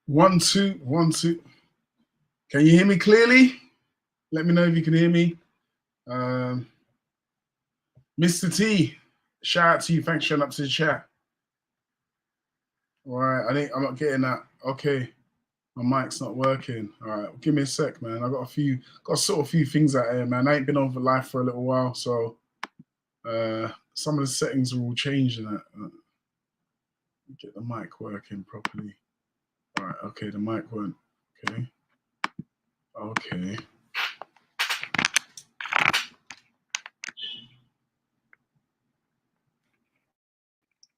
1, 2, 1, 2. Can you hear me clearly? Let me know if you can hear me. Mr. T, shout out to you. Thanks for showing up to the chat. All right, I'm not getting that. Okay, my mic's not working. All right, give me a sec, man. I got to sort a few things out here, man. I ain't been on for live for a little while, so some of the settings are all changing. Get the mic working properly. All right, okay, the mic went. Okay.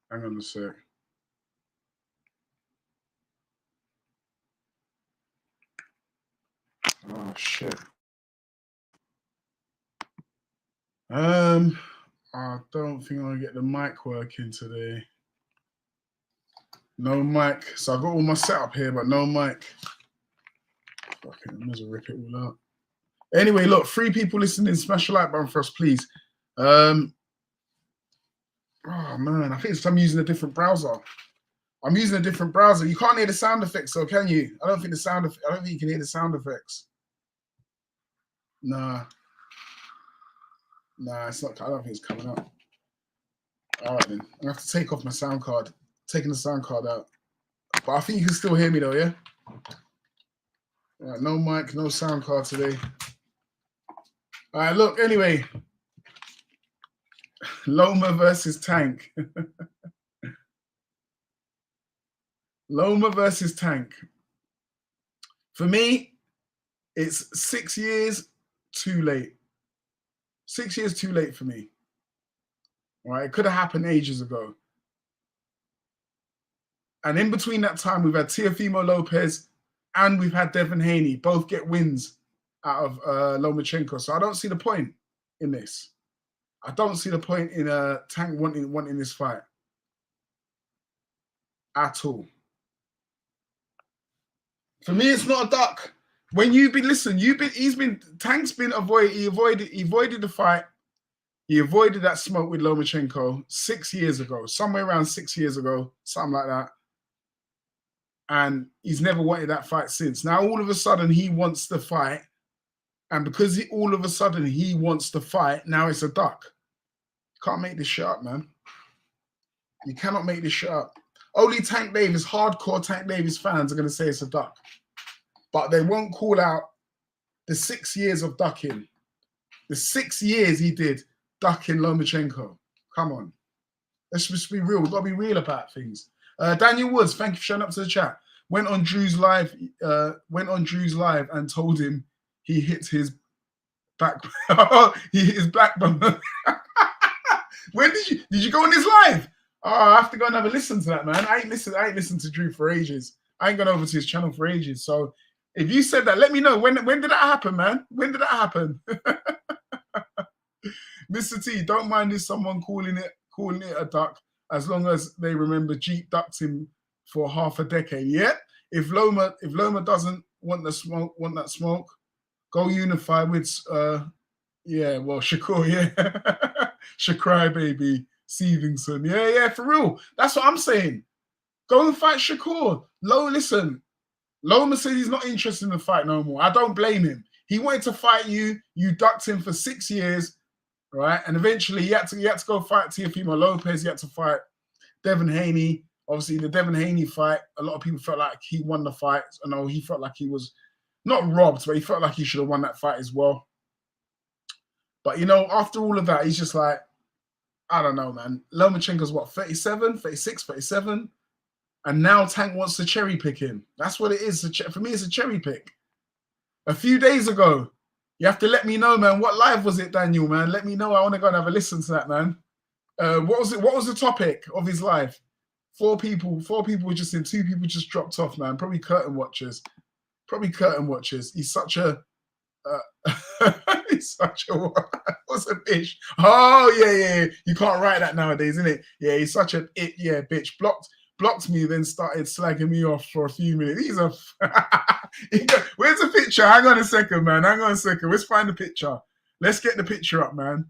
Hang on a sec. Oh shit. I don't think I'm gonna get the mic working today. No mic. So I got all my setup here, but no mic. Okay, I might as well rip it all out. Anyway, look, 3 people listening, smash the like button for us, please. Oh man, I think it's I'm using a different browser. I'm using a different browser. You can't hear the sound effects, though, can you? I don't think you can hear the sound effects. Nah, it's not. I don't think it's coming up. All right, then. I'm gonna have to take off my sound card. Taking the sound card out. But I think you can still hear me, though, yeah? All right, no mic, no sound card today. All right, look, anyway. Loma versus Tank. Loma versus Tank. For me, it's 6 years too late. 6 years too late for me. All right, it could have happened ages ago. And in between that time, we've had Teofimo Lopez and we've had Devin Haney both get wins out of Lomachenko. So I don't see the point in this. I don't see the point in Tank wanting this fight at all. For me, it's not a duck. When Tank's been he avoided the fight. He avoided that smoke with Lomachenko 6 years ago, somewhere around 6 years ago, something like that. And he's never wanted that fight since. Now, all of a sudden, he wants the fight. And because all of a sudden he wants to fight, now it's a duck. You can't make this shit up, man. You cannot make this shit up. Only Tank Davis, hardcore Tank Davis fans are going to say it's a duck. But they won't call out the 6 years of ducking. The 6 years he did ducking Lomachenko. Come on. Let's just be real. We've got to be real about things. Daniel Woods, thank you for showing up to the chat. Went on Drew's live and told him he hit his back. He hit his backbone. When did you go on his live? Oh, I have to go and have a listen to that, man. I ain't listened to Drew for ages. I ain't gone over to his channel for ages. So if you said that, let me know. When did that happen, man? When did that happen? Mr. T, don't mind if someone calling it a duck, as long as they remember Jeep ducked him for half a decade. Yeah. If Loma doesn't want that smoke, go unify with Shakur, yeah. Shakur, baby. Stevenson. Yeah, for real. That's what I'm saying. Go and fight Shakur. Listen. Loma said he's not interested in the fight no more. I don't blame him. He wanted to fight you. You ducked him for 6 years, right? And eventually he had to go fight Teofimo Lopez. He had to fight Devin Haney. Obviously, the Devin Haney fight, a lot of people felt like he won the fight. I know he felt like he was not robbed, but he felt like he should have won that fight as well. But, after all of that, he's just like, I don't know, man. Lomachenko's what, 37, 36, 37? And now Tank wants to cherry pick him. That's what it is. For me, it's a cherry pick. A few days ago, you have to let me know, man. What live was it, Daniel, man? Let me know. I want to go and have a listen to that, man. What was it? What was the topic of his live? 4 people were just in. 2 people just dropped off, man. Probably curtain watchers. He's such a what's a bitch? Oh yeah. You can't write that nowadays, innit? Yeah, he's such a bitch. Blocked me, then started slagging me off for a few minutes. Where's the picture? Hang on a second, man. Let's find the picture. Let's get the picture up, man.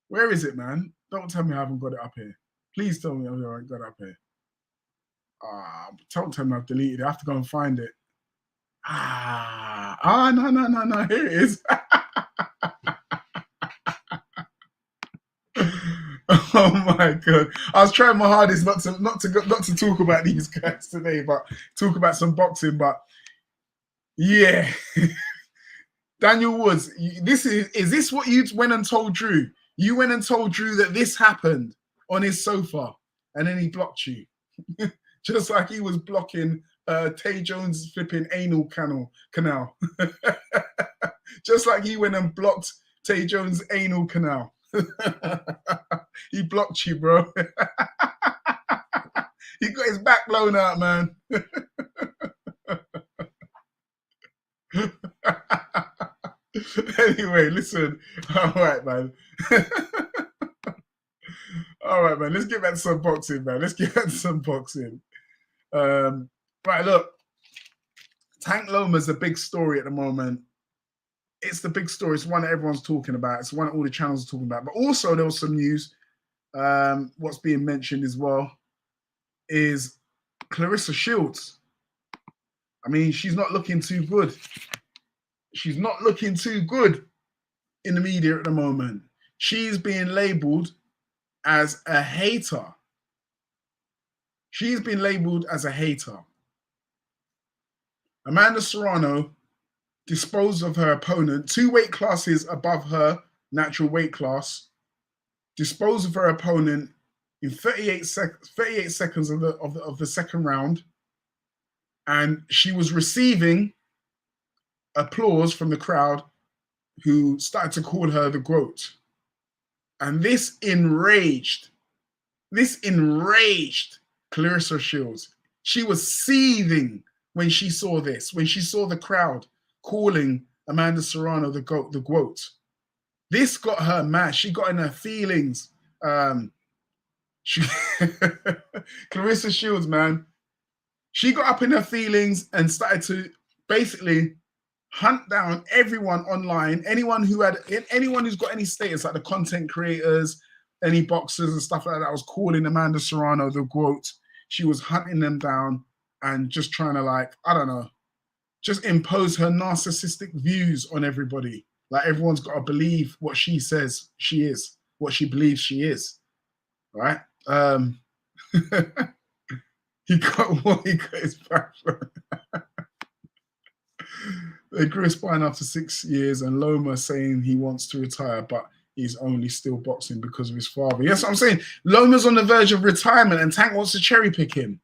Where is it, man? Don't tell me I haven't got it up here. Please tell me I haven't got it up here. Don't tell me I've deleted it. I have to go and find it. No. Here it is. Oh my god! I was trying my hardest not to talk about these guys today, but talk about some boxing. But yeah, Daniel Woods, is this what you went and told Drew? You went and told Drew that this happened on his sofa, and then he blocked you, just like he was blocking Tay Jones' flipping anal canal. Just like he went and blocked Tay Jones' anal canal. He blocked you, bro. He got his back blown out, man. Anyway, listen. All right, man. All right, man. Let's get back to some boxing, man. Right, look. Tank Loma's a big story at the moment. It's the big story. It's one that everyone's talking about. It's one that all the channels are talking about. But also there was some news. What's being mentioned as well is Claressa Shields. I mean, she's not looking too good. She's not looking too good in the media at the moment. She's being labeled as a hater. She's been labeled as a hater. Amanda Serrano disposed of her opponent 2 weight classes above her natural weight class, disposed of her opponent in 38 seconds of the second round, and she was receiving applause from the crowd who started to call her the GWOAT. And this enraged Claressa Shields. She was seething when she saw this, when she saw the crowd calling Amanda Serrano the GWOAT. This got her mad. She got in her feelings. Claressa Shields, man, she got up in her feelings and started to basically hunt down everyone online, anyone who's got any status, like the content creators, any boxers and stuff like that, was calling Amanda Serrano the GWOAT. She was hunting them down and just trying to, like, I don't know, just impose her narcissistic views on everybody. Like, everyone's got to believe what she says she is, what she believes she is, right? He got his back. They grew a spine after 6 years, and Loma saying he wants to retire, but he's only still boxing because of his father. Yes, what I'm saying. Loma's on the verge of retirement, and Tank wants to cherry pick him.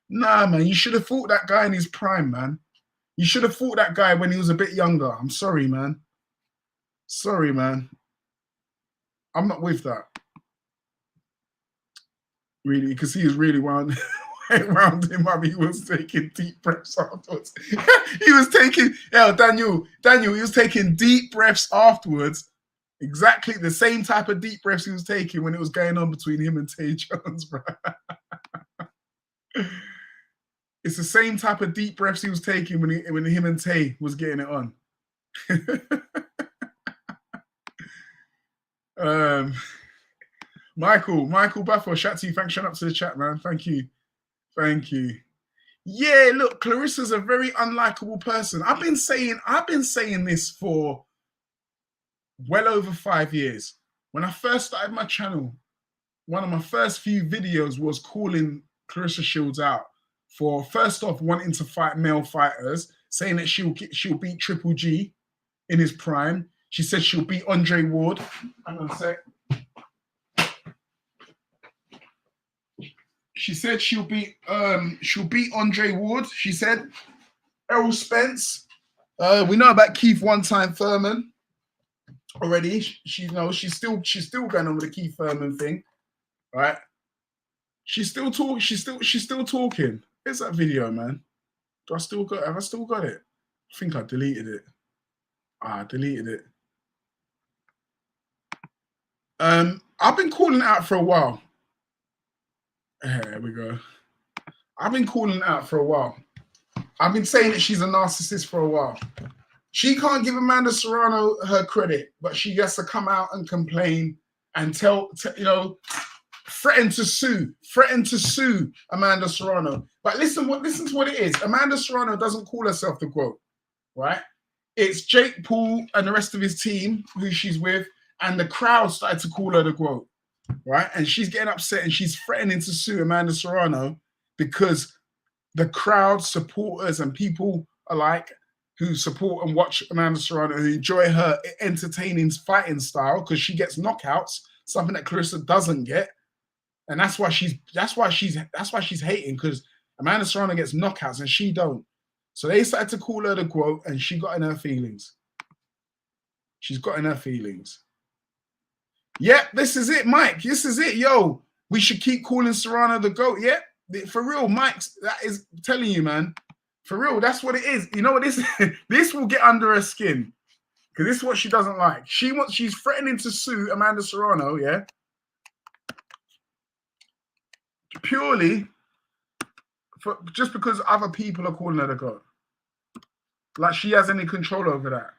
Nah, man, you should have fought that guy in his prime, man. You should have fought that guy when he was a bit younger. I'm sorry, man. Sorry, man. I'm not with that. Really, because he was really wound him up. He was taking deep breaths afterwards. He was taking, Daniel, he was taking deep breaths afterwards. Exactly the same type of deep breaths he was taking when it was going on between him and Tay Jones, bro. It's the same type of deep breaths he was taking when him and Tay was getting it on. Michael Buffo, shout to you. Thanks for showing up to the chat, man. Thank you. Yeah, look, Claressa's a very unlikable person. I've been saying this for well over 5 years. When I first started my channel, one of my first few videos was calling Claressa Shields out for, first off, wanting to fight male fighters, saying that she'll beat Triple G in his prime. She said she'll beat Andre Ward. Hang on a sec. She said she'll beat Andre Ward. She said Errol Spence. We know about Keith One-Time Thurman already. She's still going on with the Keith Thurman thing, right? She's still talking. Where's that video, man? Have I still got it? I think I deleted it. I deleted it. I've been calling out for a while. There we go. I've been calling out for a while. I've been saying that she's a narcissist for a while. She can't give Amanda Serrano her credit, but she has to come out and complain and threatened to sue Amanda Serrano. But listen to what it is. Amanda Serrano doesn't call herself the GWOAT, right? It's Jake Paul and the rest of his team who she's with, and the crowd started to call her the GWOAT, right? And she's getting upset and she's threatening to sue Amanda Serrano because the crowd, supporters, and people alike who support and watch Amanda Serrano, who enjoy her entertaining fighting style, because she gets knockouts, something that Claressa doesn't get, and that's why she's hating, because Amanda Serrano gets knockouts and she don't. So they started to call her the GWOAT, and she got in her feelings. She's got in her feelings. Yep, this is it, Mike. This is it, yo. We should keep calling Serrano the GOAT. Yep, for real, Mike. That is telling you, man. For real, that's what it is. You know what this? This will get under her skin, because this is what she doesn't like. She's threatening to sue Amanda Serrano, yeah, purely just because other people are calling her the GOAT. Like she has any control over that.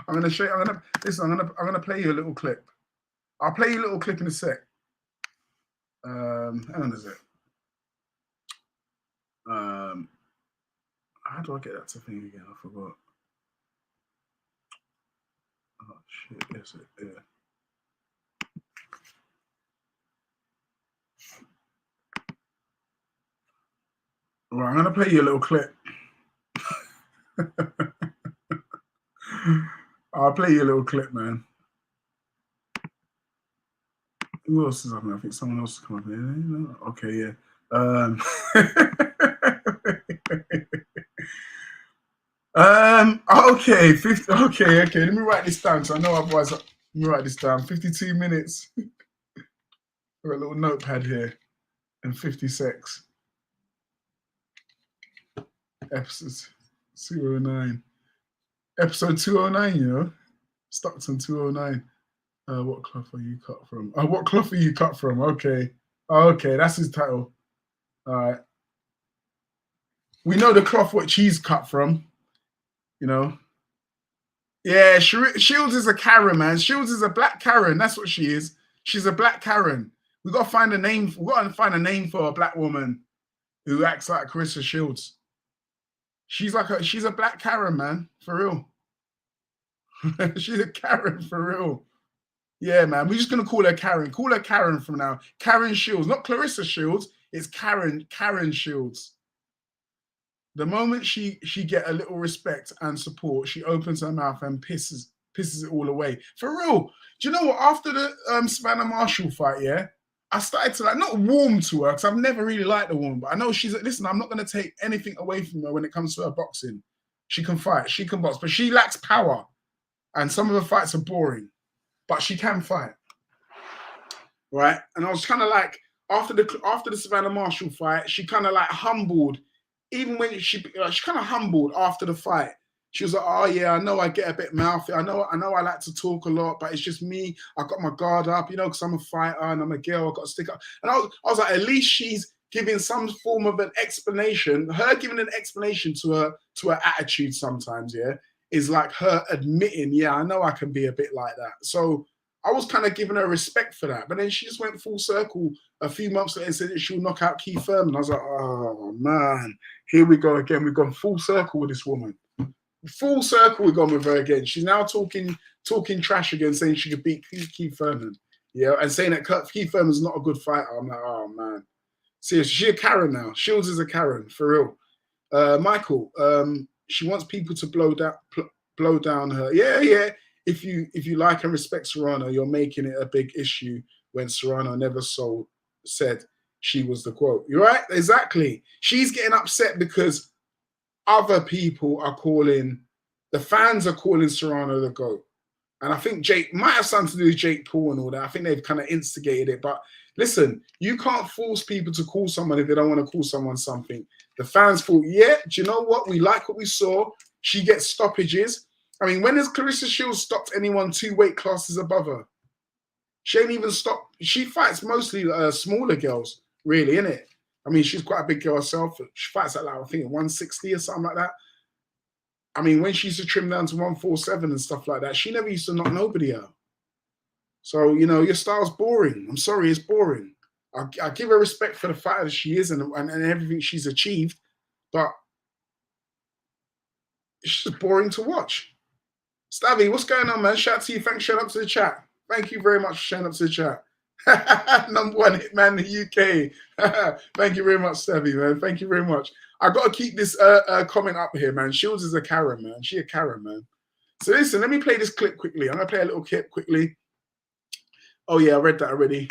I'm gonna show you. I'm gonna play you a little clip. I'll play you a little clip in a sec. Hang on a sec. How do I get that to thing again? I forgot. Oh shit! Yes, yeah. Right, I'm gonna play you a little clip. I'll play you a little clip, man. Who else is up there? I think someone else has come up here. Okay, yeah. Okay, 50. Okay. Let me write this down, so I know otherwise. Let me write this down. 52 minutes. Got a little notepad here, and 56. Episode 209. Episode 209. You know, Stockton 209. What cloth are you cut from? What cloth are you cut from? Okay. Okay, that's his title. All right. We know the cloth what she's cut from, you know. Yeah, Shields is a Karen, man. Shields is a black Karen. That's what she is. She's a black Karen. We got to find a name. We got to find a name for a black woman who acts like Claressa Shields. She's a black Karen, man, for real. She's a Karen for real. Yeah, man. We're just gonna call her Karen. Call her Karen from now. Karen Shields, not Claressa Shields. It's Karen Shields. The moment she get a little respect and support, she opens her mouth and pisses it all away. For real. Do you know what? After the Savannah Marshall fight, yeah, I started to not warm to her, because I've never really liked the woman, but I know listen, I'm not going to take anything away from her when it comes to her boxing. She can fight, she can box, but she lacks power. And some of her fights are boring, but she can fight. Right? And I was kind of like, after the Savannah Marshall fight, she kind of like humbled. Even when she kind of humbled after the fight. She was like, "Oh yeah, I know I get a bit mouthy. I know I like to talk a lot, but it's just me. I got my guard up, you know, because I'm a fighter and I'm a girl. I got to stick up." And I was like, at least she's giving some form of an explanation. Her giving an explanation to her attitude sometimes, yeah, is like her admitting, yeah, I know I can be a bit like that. So I was kind of giving her respect for that. But then she just went full circle a few months later and said that she'll knock out Keith Thurman. I was like, oh man, here we go again. We've gone full circle with this woman. Full circle we've gone with her again. She's now talking trash again, saying she could beat Keith Thurman. Yeah, and saying that Keith Thurman's not a good fighter. I'm like, oh man. Seriously, she's a Karen now. Shields is a Karen, for real. Michael, she wants people to blow down her. Yeah. If you like and respect Serrano, you're making it a big issue when Serrano never said she was the GWOAT. You're right, exactly. She's getting upset because other people are the fans are calling Serrano the GOAT. And I think Jake might have something to do with Jake Paul and all that. I think they've kind of instigated it. But listen, you can't force people to call someone if they don't want to call someone something. The fans thought, yeah, do you know what? We like what we saw. She gets stoppages. I mean, when has Claressa Shields stopped anyone 2 weight classes above her? She ain't even stopped. She fights mostly smaller girls, really, innit? I mean, she's quite a big girl herself. She fights at like, I think 160 or something like that. I mean, when she used to trim down to 147 and stuff like that, she never used to knock nobody out. So, you know, your style's boring. I'm sorry, it's boring. I give her respect for the fighter that she is and everything she's achieved, but it's just boring to watch. Stabby, what's going on, man? Shout out to you. Thanks for showing up to the chat. Thank you very much for showing up to the chat. Number one hitman in the UK. Thank you very much, Stabby, man. Thank you very much. I got to keep this comment up here, man. Shields is a Karen, man. She a Karen, man. So listen, let me play this clip quickly. I'm going to play a little clip quickly. Oh, yeah, I read that already.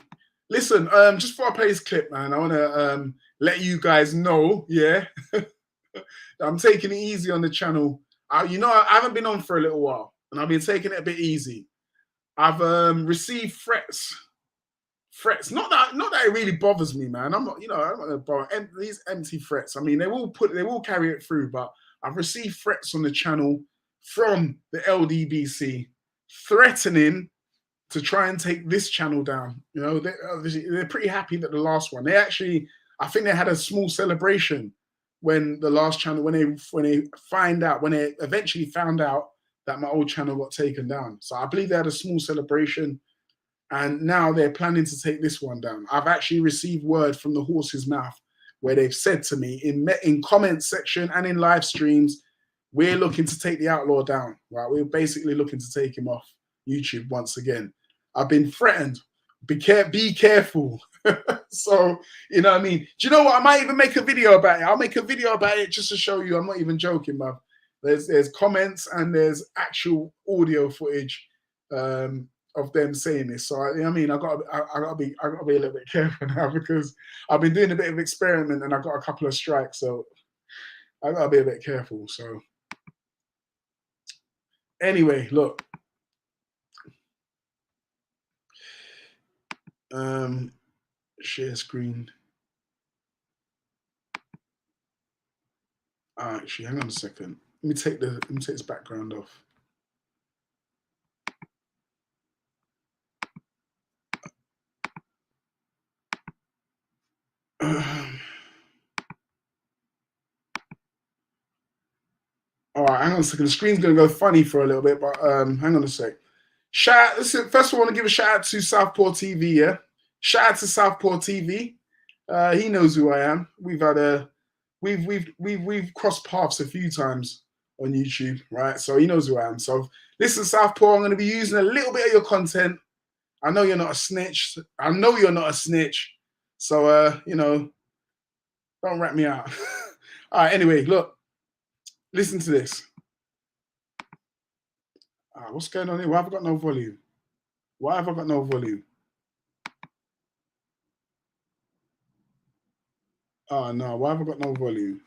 Listen, just before I play this clip, man, I want to let you guys know, yeah, I'm taking it easy on the channel. You know, I haven't been on for a little while, and I've been taking it a bit easy. I've received threats. Not that it really bothers me, man. I'm not, you know, I'm not gonna bother. These empty threats. I mean, they will carry it through, but I've received threats on the channel from the LDBC threatening to try and take this channel down. You know, they're pretty happy that the last one. They actually, I think they had a small celebration when the last channel, when they eventually found out that my old channel got taken down. So I believe they had a small celebration, and now they're planning to take this one down. I've actually received word from the horse's mouth where they've said to me in comment section and in live streams, we're looking to take the outlaw down. Right, we're basically looking to take him off YouTube once again. I've been threatened. Be careful. So, you know what I mean? Do you know what? I might even make a video about it. I'll make a video about it just to show you. I'm not even joking, man. There's comments and there's actual audio footage of them saying this. So I mean, I gotta be a little bit careful now because I've been doing a bit of experiment and I got a couple of strikes. So I gotta be a bit careful. So anyway, look. Share screen. Actually, hang on a second. Let me take this background off. All right, hang on a second. The screen's gonna go funny for a little bit, but hang on a sec. Listen, first of all, I want to give a shout out to Southpaw TV. Yeah, shout out to Southpaw TV. He knows who I am. We've crossed paths a few times on YouTube, right? So he knows who I am. So listen, Southpaw, I'm going to be using a little bit of your content. I know you're not a snitch. I know you're not a snitch. So you know, don't rat me out. All right. Anyway, look, listen to this. What's going on here? Why have I got no volume? Why have I got no volume? Oh no, why have I got no volume?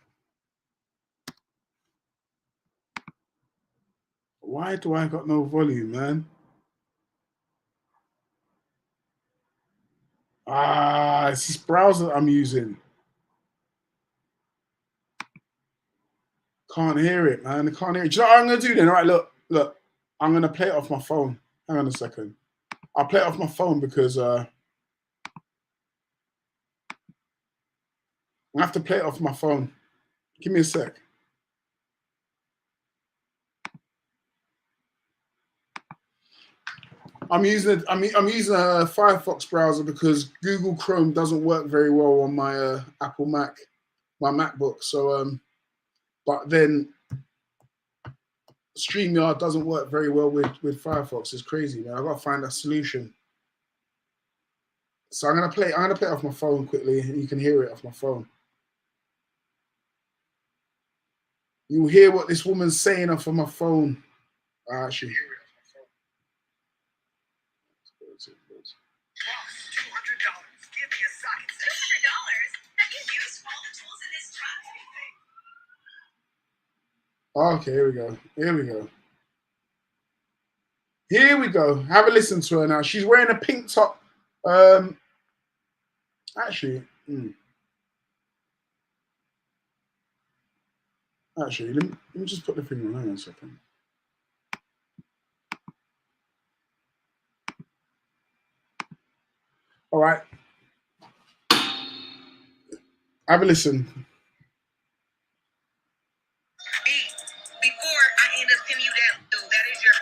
Why do I got no volume, man? It's this browser I'm using. Can't hear it, man. I can't hear it. Do you know what I'm gonna do then? All right, look. I'm gonna play it off my phone. Hang on a second. I'll play it off my phone because I have to play it off my phone. Give me a sec. I'm using a Firefox browser because Google Chrome doesn't work very well on my Apple Mac, my MacBook. So but then StreamYard doesn't work very well with Firefox. It's crazy, man. I've got to find a solution. So I'm gonna play it off my phone quickly, and you can hear it off my phone. You'll hear what this woman's saying off of my phone. Actually. Okay, here we go. Here we go. Have a listen to her now. She's wearing a pink top. Actually, let me just put the thing on. Hang on a second. All right. Have a listen. Before I end up sending you that is your.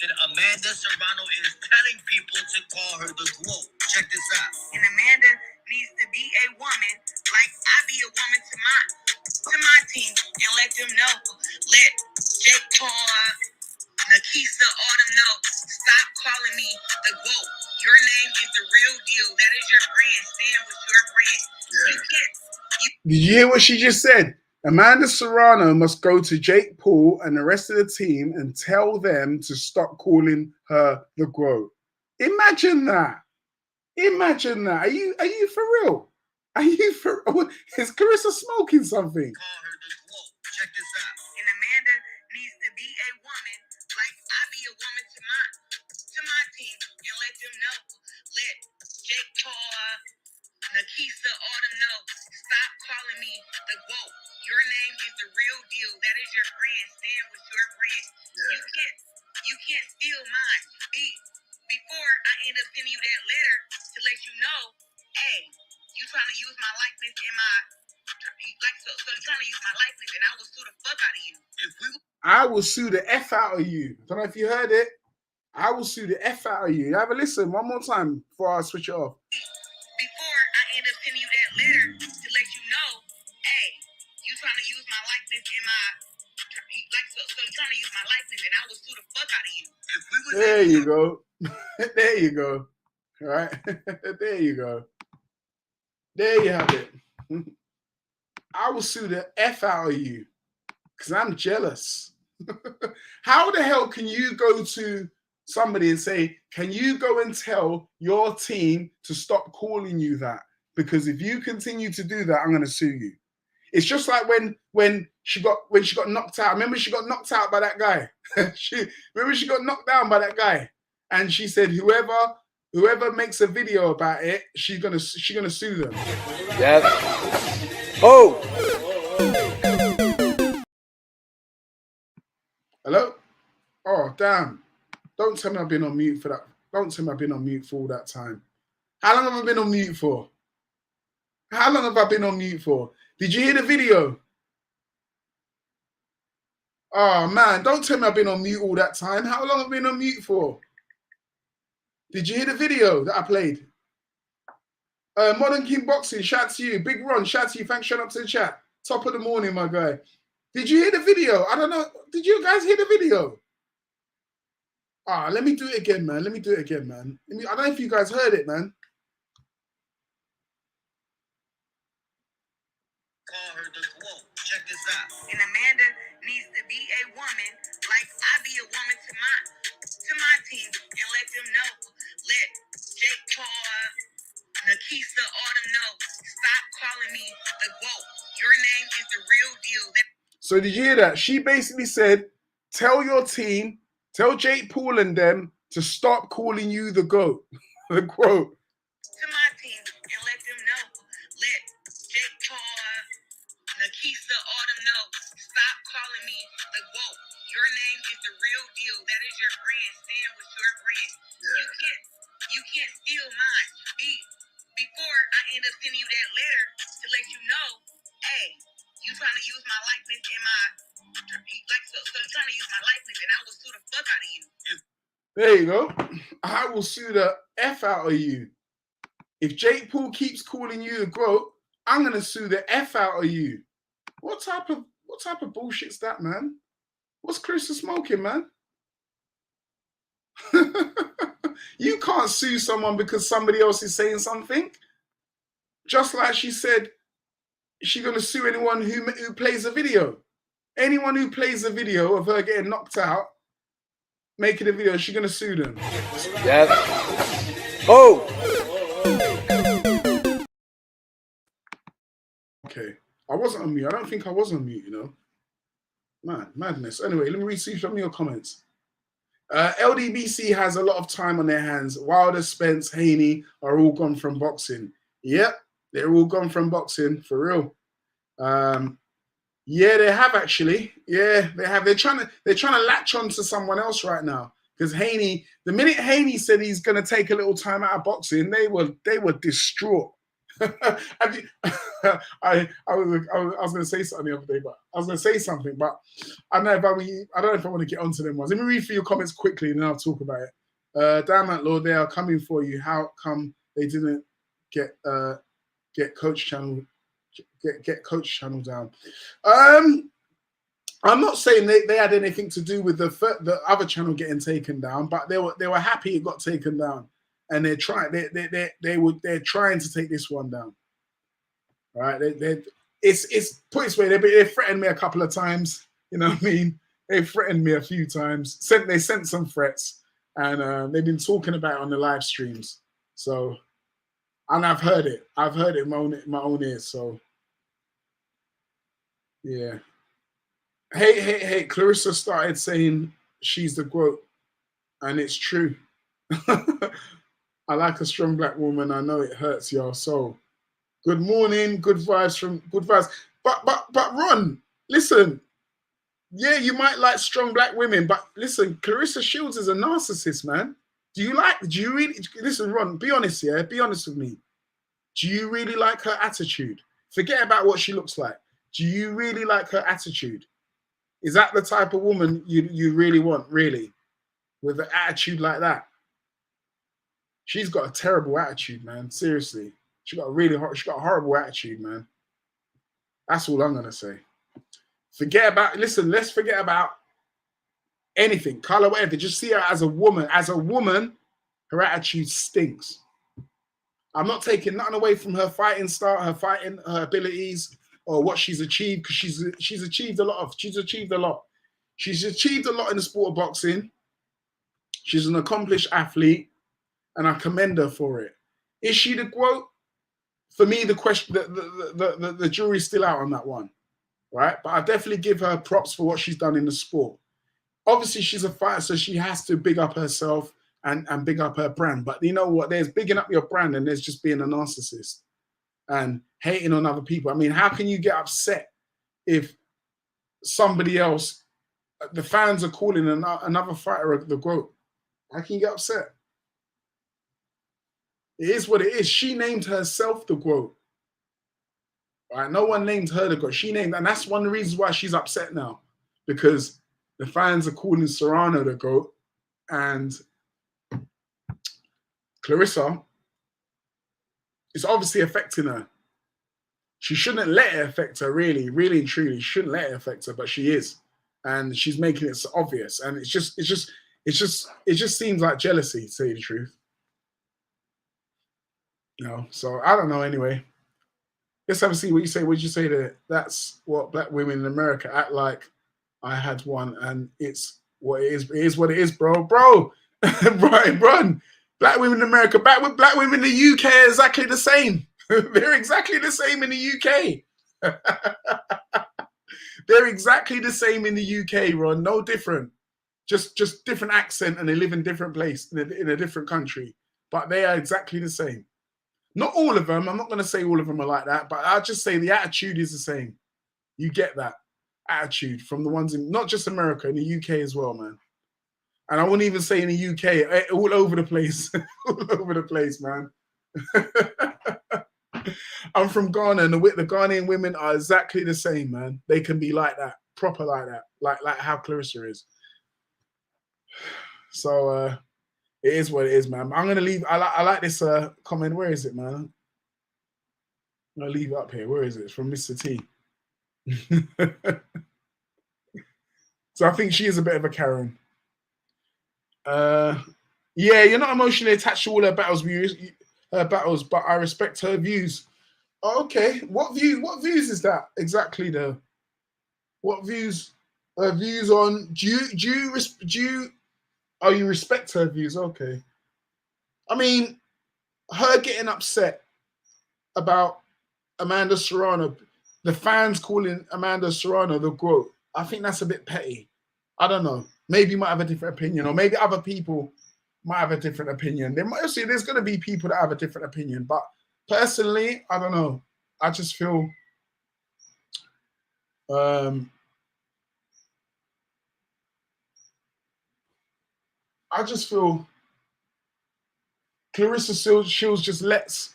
That Amanda Serrano is telling people to call her the GWOAT. Check this out. And Amanda needs to be a woman like I be a woman to my team and let them know. Let Jake Paul, Narcacisst, all them know. Stop calling me the GWOAT. Your name is the real deal. That is your brand. Stand with your brand. Yeah. You can't. Did you hear what she just said? Amanda Serrano must go to Jake Paul and the rest of the team and tell them to stop calling her the GWOAT. Imagine that. Imagine that. Are you for real? Are you for? Is Claressa smoking something? Call her the GWOAT. Check this out. And Amanda needs to be a woman like I be a woman to my team and let them know. Let Jake Paul, Narcacisst, all them know. Stop calling me the GWOAT. Your name is the real deal. That is your brand. Stand with your brand. Yeah. You can't steal mine. Before I end up sending you that letter to let you know, hey, you trying to use my likeness and my so you trying to use my likeness and I will sue the fuck out of you. I will sue the F out of you. I don't know if you heard it. I will sue the F out of you. Have a listen one more time before I switch it off. Before I end up sending you that letter to let you know, hey, you trying to use my likeness and my so you trying to use my likeness and I will sue the fuck out of you. There you go. There you go. All right. There you go. There you have it. I will sue the F out of you because I'm jealous. How the hell can you go to somebody and say, can you go and tell your team to stop calling you that? Because if you continue to do that, I'm going to sue you. It's just like when she got knocked out. Remember, she got knocked out by that guy. She got knocked down by that guy, and she said, whoever makes a video about it, she's gonna sue them. Yeah. Oh. Hello. Oh damn! Don't tell me I've been on mute for that. Don't tell me I've been on mute for all that time. How long have I been on mute for? How long have I been on mute for? Did you hear the video? Oh man, don't tell me I've been on mute all that time. How long have I been on mute for? Did you hear the video that I played? Modern King Boxing, shout to you. Big Ron, shout to you. Thanks for showing up to the chat. Top of the morning, my guy. Did you hear the video? I don't know. Did you guys hear the video? Let me do it again, man. Let me do it again, man. I don't know if you guys heard it, man. Call her the GWOAT. Check this out. And Amanda needs to be a woman like I be a woman to my team and let them know. Let Jake Paul, Narcacisst, all them know. Stop calling me the GWOAT. Your name is the real deal. So did you hear that? She basically said, tell your team, tell Jake Paul and them to stop calling you the GOAT. The GWOAT. To my team and let them know. Let Jake Paul, Narcacisst, all them know. Stop calling me the GWOAT. Your name is the real deal. That is your brand. Stand with your brand. Yeah. You can't steal mine. Before I end up sending you that letter to let you know, hey, you trying to use my likeness and my so you trying to use my likeness and I will sue the fuck out of you. There you go. I will sue the F out of you. If Jake Paul keeps calling you the GWOAT, I'm gonna sue the F out of you. What type of bullshit's that, man? What's Claressa smoking, man? You can't sue someone because somebody else is saying something. Just like she said, she's gonna sue anyone who plays a video. Anyone who plays a video of her getting knocked out, making a video, she's gonna sue them. Yeah. Oh. Okay, I wasn't on mute. I don't think I was on mute, you know. Man, madness. Anyway, let me read some of your comments. LDBC has a lot of time on their hands. Wilder, Spence, Haney are all gone from boxing. Yep, they're all gone from boxing, for real. Yeah, they have actually. Yeah, they have. They're trying to latch on to someone else right now. Because Haney, the minute Haney said he's gonna take a little time out of boxing, they were distraught. Have you, I was going to say something the other day, but I was going to say something, but I don't know if I want to get onto them ones. Let me read through your comments quickly, and then I'll talk about it. Damn it, Lord, they are coming for you. How come they didn't get Coach Channel Coach Channel down? I'm not saying they had anything to do with the other channel getting taken down, but they were happy it got taken down, and they're trying to take this one down. Right? It's put this way. They threatened me a couple of times. You know what I mean? They threatened me a few times. They sent some threats, and they've been talking about it on the live streams. So, and I've heard it. I've heard it in my own ears. So, yeah. Hey, Claressa started saying she's the GWOAT, and it's true. I like a strong black woman. I know it hurts your soul. Good morning, good vibes. But Ron, listen. Yeah, you might like strong black women, but listen, Claressa Shields is a narcissist, man. Do you really listen, Ron? Be honest, yeah. Be honest with me. Do you really like her attitude? Forget about what she looks like. Do you really like her attitude? Is that the type of woman you really want, really? With an attitude like that? She's got a terrible attitude, man. Seriously. She got a horrible attitude, man. That's all I'm gonna say. Let's forget about anything, color, whatever. Just see her as a woman. As a woman, her attitude stinks. I'm not taking nothing away from her fighting style, her abilities, or what she's achieved, because she's achieved a lot. She's achieved a lot in the sport of boxing. She's an accomplished athlete, and I commend her for it. Is she the GWOAT? For me, the question, the jury's still out on that one, right? But I definitely give her props for what she's done in the sport. Obviously, she's a fighter, so she has to big up herself and big up her brand. But you know what? There's bigging up your brand, and there's just being a narcissist and hating on other people. I mean, how can you get upset if somebody else, the fans are calling another fighter the GWOAT? How can you get upset? It is what it is. She named herself the GWOAT. Right? No one named her the GWOAT. She named, and that's one of the reasons why she's upset now, because the fans are calling Serrano the GWOAT, and Claressa, it's obviously affecting her. She shouldn't let it affect her, really and truly. She shouldn't let it affect her, but she is, and she's making it so obvious. And it just seems like jealousy, to tell you the truth. You know, so I don't know. Anyway, let's have a see what you say. What did you say there? That's what black women in America act like. I had one, and it's what it is. It is what it is, bro. Right, run. Black women in America, black women in the UK are exactly the same. They're exactly the same in the UK. They're exactly the same in the UK, Ron. No different. Just different accent, and they live in different place, in a different country. But they are exactly the same. Not all of them. I'm not going to say all of them are like that, but I'll just say the attitude is the same. You get that attitude from the ones in not just America, in the UK as well, man. And I wouldn't even say in the UK, all over the place. All over the place, man. I'm from Ghana, and the Ghanaian women are exactly the same, man. They can be like that, proper like that, like how Claressa is. So it is what it is, man. I'm gonna leave. I like this comment. Where is it, man? I'm gonna leave it up here. Where is it? It's from Mr. T. So I think she is a bit of a Karen. Yeah, you're not emotionally attached to all her battles, but I respect her views. Oh, okay, what views is that exactly? Though, what views? Views on? Do you respect her views? Okay. I mean, her getting upset about Amanda Serrano, the fans calling Amanda Serrano the GWOAT, I think that's a bit petty. I don't know. Maybe you might have a different opinion, or maybe other people might have a different opinion. There's going to be people that have a different opinion, but personally, I don't know. I just feel Claressa Shields just lets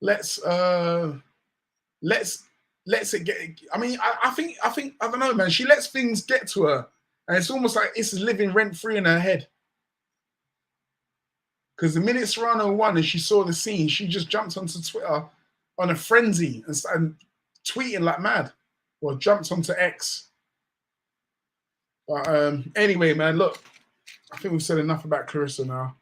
let's it get. I mean, I think I don't know, man. She lets things get to her, and it's almost like it's living rent free in her head. Because the minute Serrano won and she saw the scene, she just jumped onto Twitter on a frenzy and started tweeting like mad. Or jumped onto X. But anyway, man, look, I think we've said enough about Claressa now.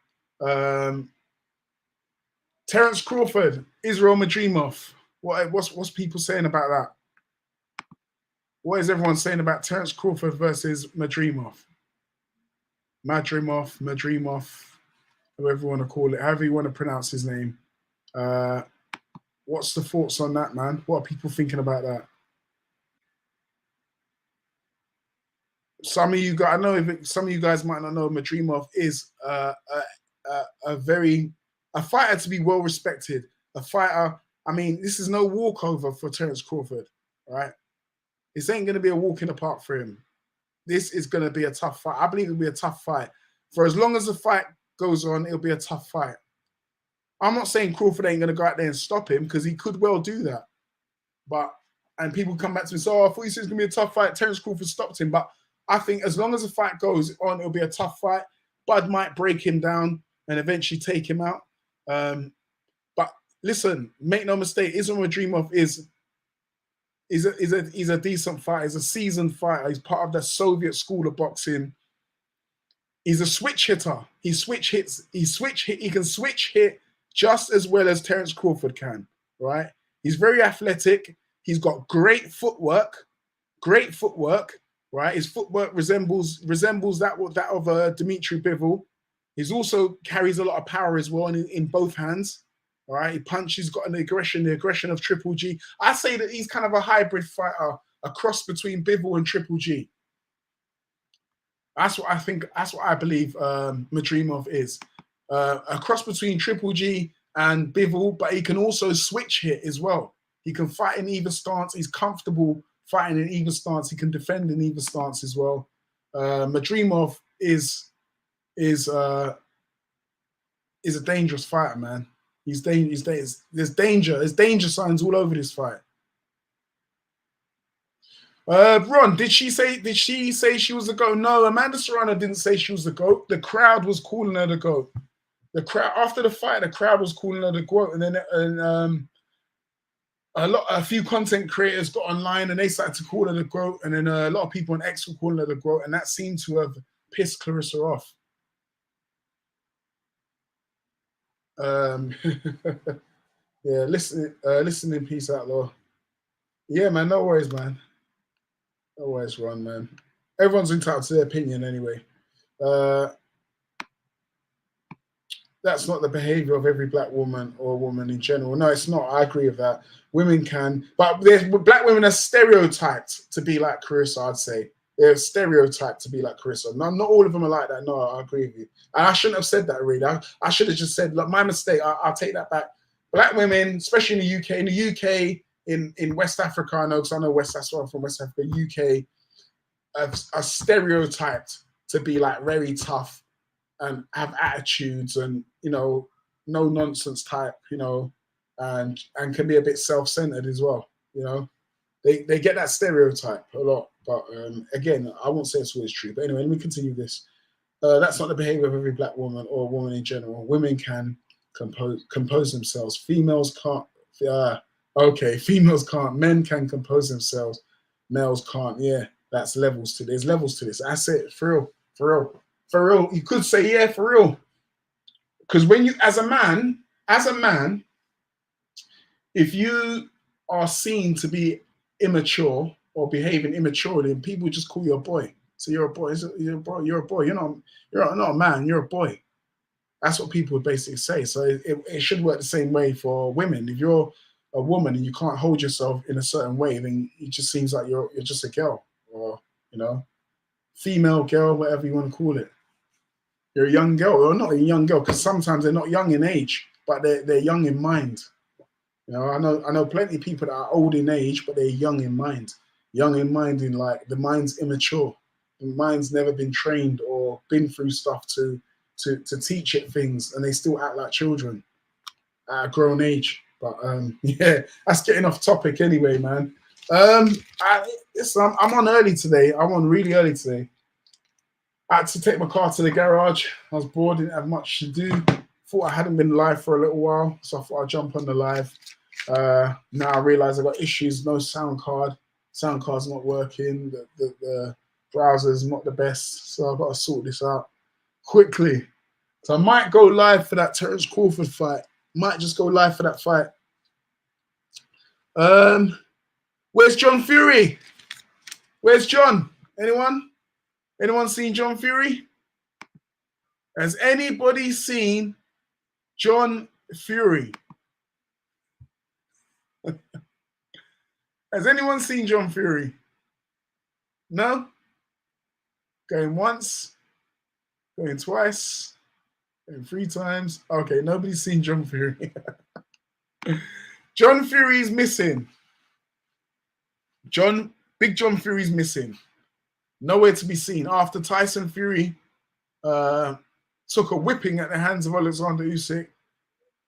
Terence Crawford, Israel Madrimov. What's people saying about that? What is everyone saying about Terence Crawford versus Madrimov? Madrimov, whoever you want to call it, however you want to pronounce his name. What's the thoughts on that, man? What are people thinking about that? Some of you guys, I know some of you guys might not know, Madrimov is a fighter to be well respected. A fighter. I mean, this is no walkover for Terence Crawford, right? This ain't going to be a walk in the park for him. This is going to be a tough fight. I believe it'll be a tough fight. For as long as the fight goes on, it'll be a tough fight. I'm not saying Crawford ain't going to go out there and stop him, because he could well do that. And people come back to me and say, oh, I thought you said it's going to be a tough fight. Terence Crawford stopped him. But I think as long as the fight goes on, it'll be a tough fight. Bud might break him down and eventually take him out. But listen, make no mistake, Israel Madrimov is a decent fighter. He's a seasoned fighter. He's part of the Soviet school of boxing. He's a switch hitter. He can switch hit just as well as Terence Crawford can, right? He's very athletic. He's got great footwork, right? His footwork resembles that of Dimitri Bivol. He's also carries a lot of power as well in both hands. All right, he punches, got the aggression of Triple G. I say that he's kind of a hybrid fighter, a cross between Bivol and Triple G. That's what I think. That's what I believe Madrimov is. A cross between Triple G and Bivol, but he can also switch hit as well. He can fight in either stance. He's comfortable fighting in either stance. He can defend in either stance as well. Madrimov is a dangerous fighter, man. He's dangerous. There's danger. There's danger signs all over this fight. Ron, did she say she was the GOAT? No, Amanda Serrano didn't say she was the GOAT. The crowd was calling her the GOAT. The crowd after the fight, the crowd was calling her the GOAT, and then a few content creators got online and they started to call her the GOAT, and then a lot of people on X were calling her the GOAT, and that seemed to have pissed Claressa off. Yeah, listen in peace, outlaw. Yeah, man, no worries, man. No worries, Ron, man. Everyone's entitled to their opinion anyway. That's not the behavior of every black woman or woman in general. No, it's not. I agree with that. Women can, but black women are stereotyped to be like Claressa, I'd say. They're stereotyped to be like Claressa. No, not all of them are like that. No, I agree with you. And I shouldn't have said that, really. I should have just said, look, my mistake. I'll take that back. Black women, especially in the UK, in West Africa, I know, because I know that's where I'm from, West Africa, UK, are stereotyped to be like very tough and have attitudes and, you know, no nonsense type, you know, and can be a bit self-centered as well, you know. They get that stereotype a lot. But again, I won't say it's always true. But anyway, let me continue this. That's not the behavior of every black woman or woman in general. Women can compose themselves. Females can't. Okay, females can't. Men can compose themselves. Males can't. Yeah, that's levels to this. There's levels to this. I say it for real. You could say, yeah, for real. Because when you, as a man, if you are seen to be immature or behaving immaturely, and people just call you a boy. So you're a boy. You're a boy. You're not a man. You're a boy. That's what people would basically say. So it should work the same way for women. If you're a woman and you can't hold yourself in a certain way, then it just seems like you're just a girl, or, you know, female girl, whatever you want to call it. You're a young girl, or not a young girl, because sometimes they're not young in age, but they're young in mind. You know, I know plenty of people that are old in age, but they're young in mind. Young in mind in like the mind's immature. The mind's never been trained or been through stuff to teach it things, and they still act like children at a grown age. But yeah, that's getting off topic anyway, man. Listen, I'm on early today. I'm on really early today. I had to take my car to the garage. I was bored, didn't have much to do. Thought I hadn't been live for a little while, so I thought I'd jump on the live. Now I realise I've got issues, no sound card. Sound card's not working. The browser's not the best, so I've got to sort this out quickly. So I might go live for that Terence Crawford fight. Might just go live for that fight. Where's John Fury? Where's John? Anyone? Anyone seen John Fury? Has anybody seen John Fury? Has anyone seen John Fury? No? Going once, going twice, going 3 times. Okay, nobody's seen John Fury. John Fury's missing. Big John Fury's missing. Nowhere to be seen. After Tyson Fury took a whipping at the hands of Alexander Usyk,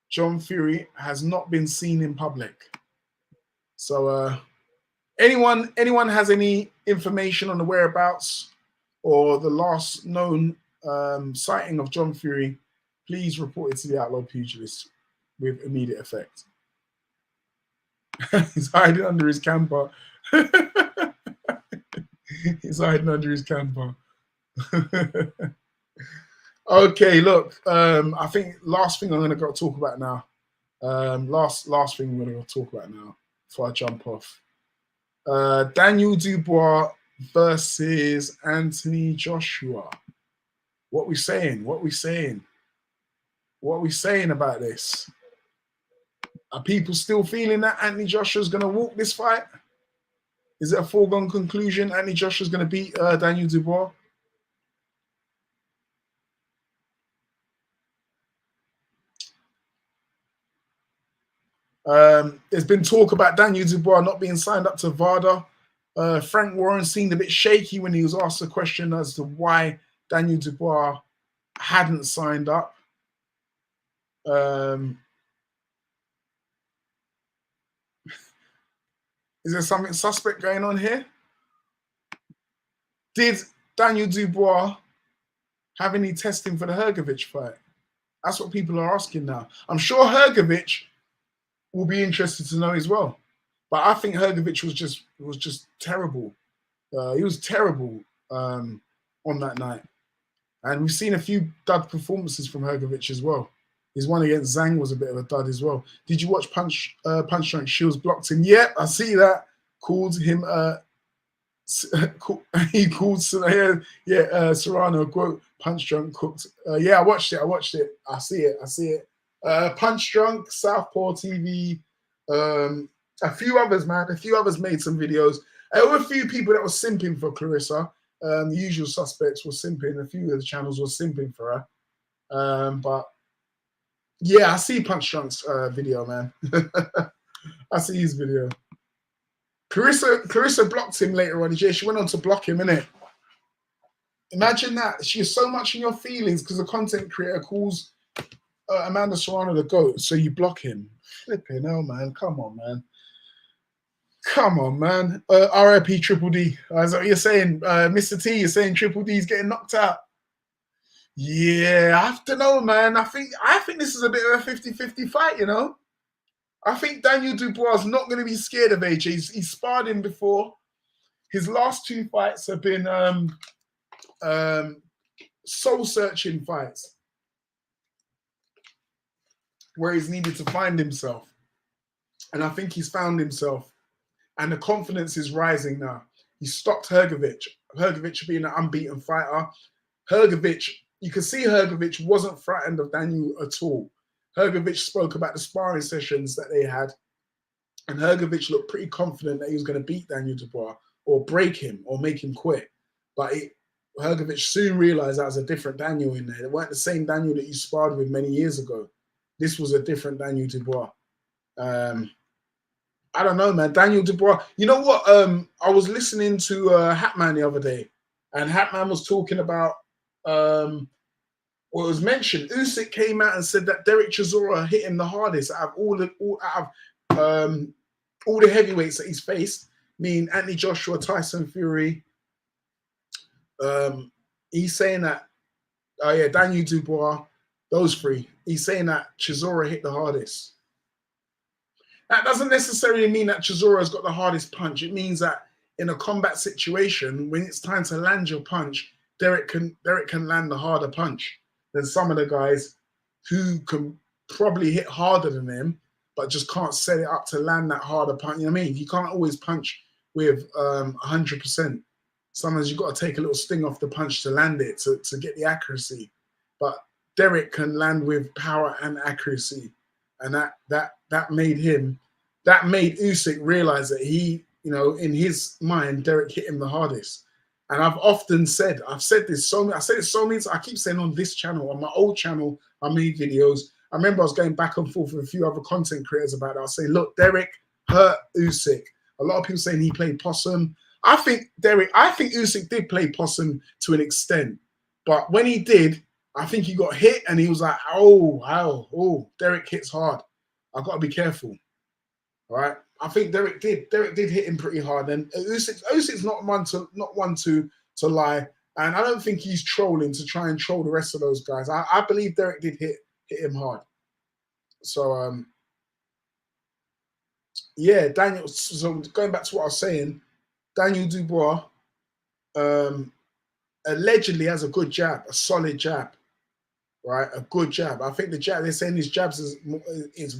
John Fury has not been seen in public. So anyone has any information on the whereabouts or the last known sighting of John Fury, please report it to the Outlaw Pugilist with immediate effect. He's hiding under his camper. He's hiding under his camper. Okay, look. I think last thing I'm going to go talk about now. Last thing I'm going to go talk about now before I jump off. Daniel Dubois versus Anthony Joshua. What we saying? What we saying? What are we saying about this? Are people still feeling that Anthony Joshua's going to walk this fight? Is it a foregone conclusion? Anthony Joshua's going to beat Daniel Dubois? There's been talk about Daniel Dubois not being signed up to VADA. Frank Warren seemed a bit shaky when he was asked a question as to why Daniel Dubois hadn't signed up. Is there something suspect going on here? Did Daniel Dubois have any testing for the Hrgovic fight? That's what people are asking now. I'm sure Hrgovic will be interested to know as well. But I think Hrgovic was just terrible. He was terrible on that night. And we've seen a few dud performances from Hrgovic as well. His one against Zhang was a bit of a dud as well. Did you watch Punch Drunk Shields blocked him? Yeah, I see that. Called him he called Serrano quote Punch Drunk cooked. Yeah, I watched it. I see it. Punch Drunk, Southpaw TV, a few others, man. A few others made some videos. There were a few people that were simping for Claressa. The usual suspects were simping. A few of the channels were simping for her. But yeah, I see Punch Drunk's video, man. I see his video. Claressa blocked him later on. She went on to block him, innit? Imagine that. She's so much in your feelings because the content creator calls Amanda Serrano the GOAT, so you block him. Flipping hell, man. Come on, man. Come on, man. RIP Triple D. Is that what you're saying? Mr. T, you're saying Triple D's getting knocked out? Yeah, I have to know, man. I think this is a bit of a 50-50 fight, you know? I think Daniel Dubois is not going to be scared of AJ. He's sparred him before. His last 2 fights have been soul-searching fights where he's needed to find himself. And I think he's found himself. And the confidence is rising now. He stopped Hrgovic. Hrgovic being an unbeaten fighter. Hrgovic, you can see Hrgovic wasn't frightened of Daniel at all. Hrgovic spoke about the sparring sessions that they had. And Hrgovic looked pretty confident that he was going to beat Daniel Dubois or break him or make him quit. But Hrgovic soon realized that was a different Daniel in there. It weren't the same Daniel that you sparred with many years ago. This was a different Daniel Dubois. I don't know, man. Daniel Dubois. You know what? I was listening to Hatman the other day, and Hatman was talking about Well, it was mentioned. Usyk came out and said that Derek Chisora hit him the hardest out of all the heavyweights that he's faced. Meaning Anthony Joshua, Tyson Fury. He's saying that. Oh yeah, Daniel Dubois. Those three. He's saying that Chisora hit the hardest. That doesn't necessarily mean that Chisora's got the hardest punch. It means that in a combat situation, when it's time to land your punch, Derek can land the harder punch than some of the guys who can probably hit harder than him, but just can't set it up to land that harder punch. You know what I mean? You can't always punch with 100%. Sometimes you've got to take a little sting off the punch to land it, to get the accuracy. But Derek can land with power and accuracy. And that made Usyk realize that he, you know, in his mind, Derek hit him the hardest. And I've said this so many times. I keep saying on this channel, on my old channel, I made videos. I remember I was going back and forth with a few other content creators about it. I'll say, look, Derek hurt Usyk. A lot of people saying he played possum. I think Usyk did play possum to an extent. But when he did, I think he got hit and he was like, oh, Derek hits hard. I've got to be careful. All right. I think Derek did hit him pretty hard. And Usyk's not one to lie. And I don't think he's trolling to try and troll the rest of those guys. I believe Derek did hit him hard. So yeah, Daniel. So going back to what I was saying, Daniel Dubois allegedly has a good jab, a solid jab. Right, a good jab. I think the jab, they're saying his jabs is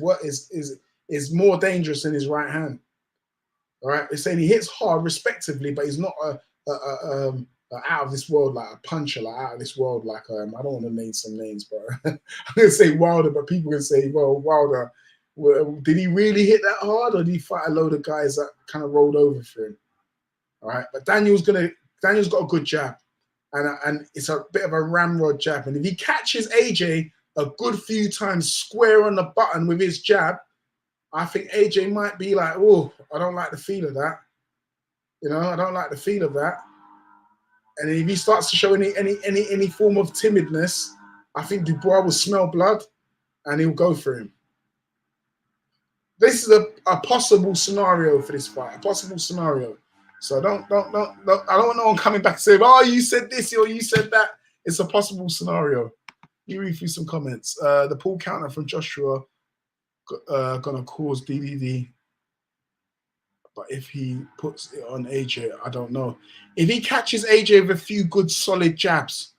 more dangerous than his right hand. All right, they're saying he hits hard respectively, but he's not a out of this world, like a puncher, like out of this world, like I don't want to name some names, but I'm gonna say Wilder, but people can say, well, Wilder, did he really hit that hard, or did he fight a load of guys that kind of rolled over for him? All right, but Daniel's got a good jab. And it's a bit of a ramrod jab. And if he catches AJ a good few times square on the button with his jab, I think AJ might be like, oh, I don't like the feel of that. You know, I don't like the feel of that. And if he starts to show any form of timidness, I think Dubois will smell blood and he'll go for him. This is a possible scenario for this fight, a possible scenario. So I don't want no one coming back and saying, oh, you said this or you said that. It's a possible scenario. You read through some comments. The pull counter from Joshua gonna cause DDD. But if he puts it on AJ, I don't know. If he catches AJ with a few good solid jabs,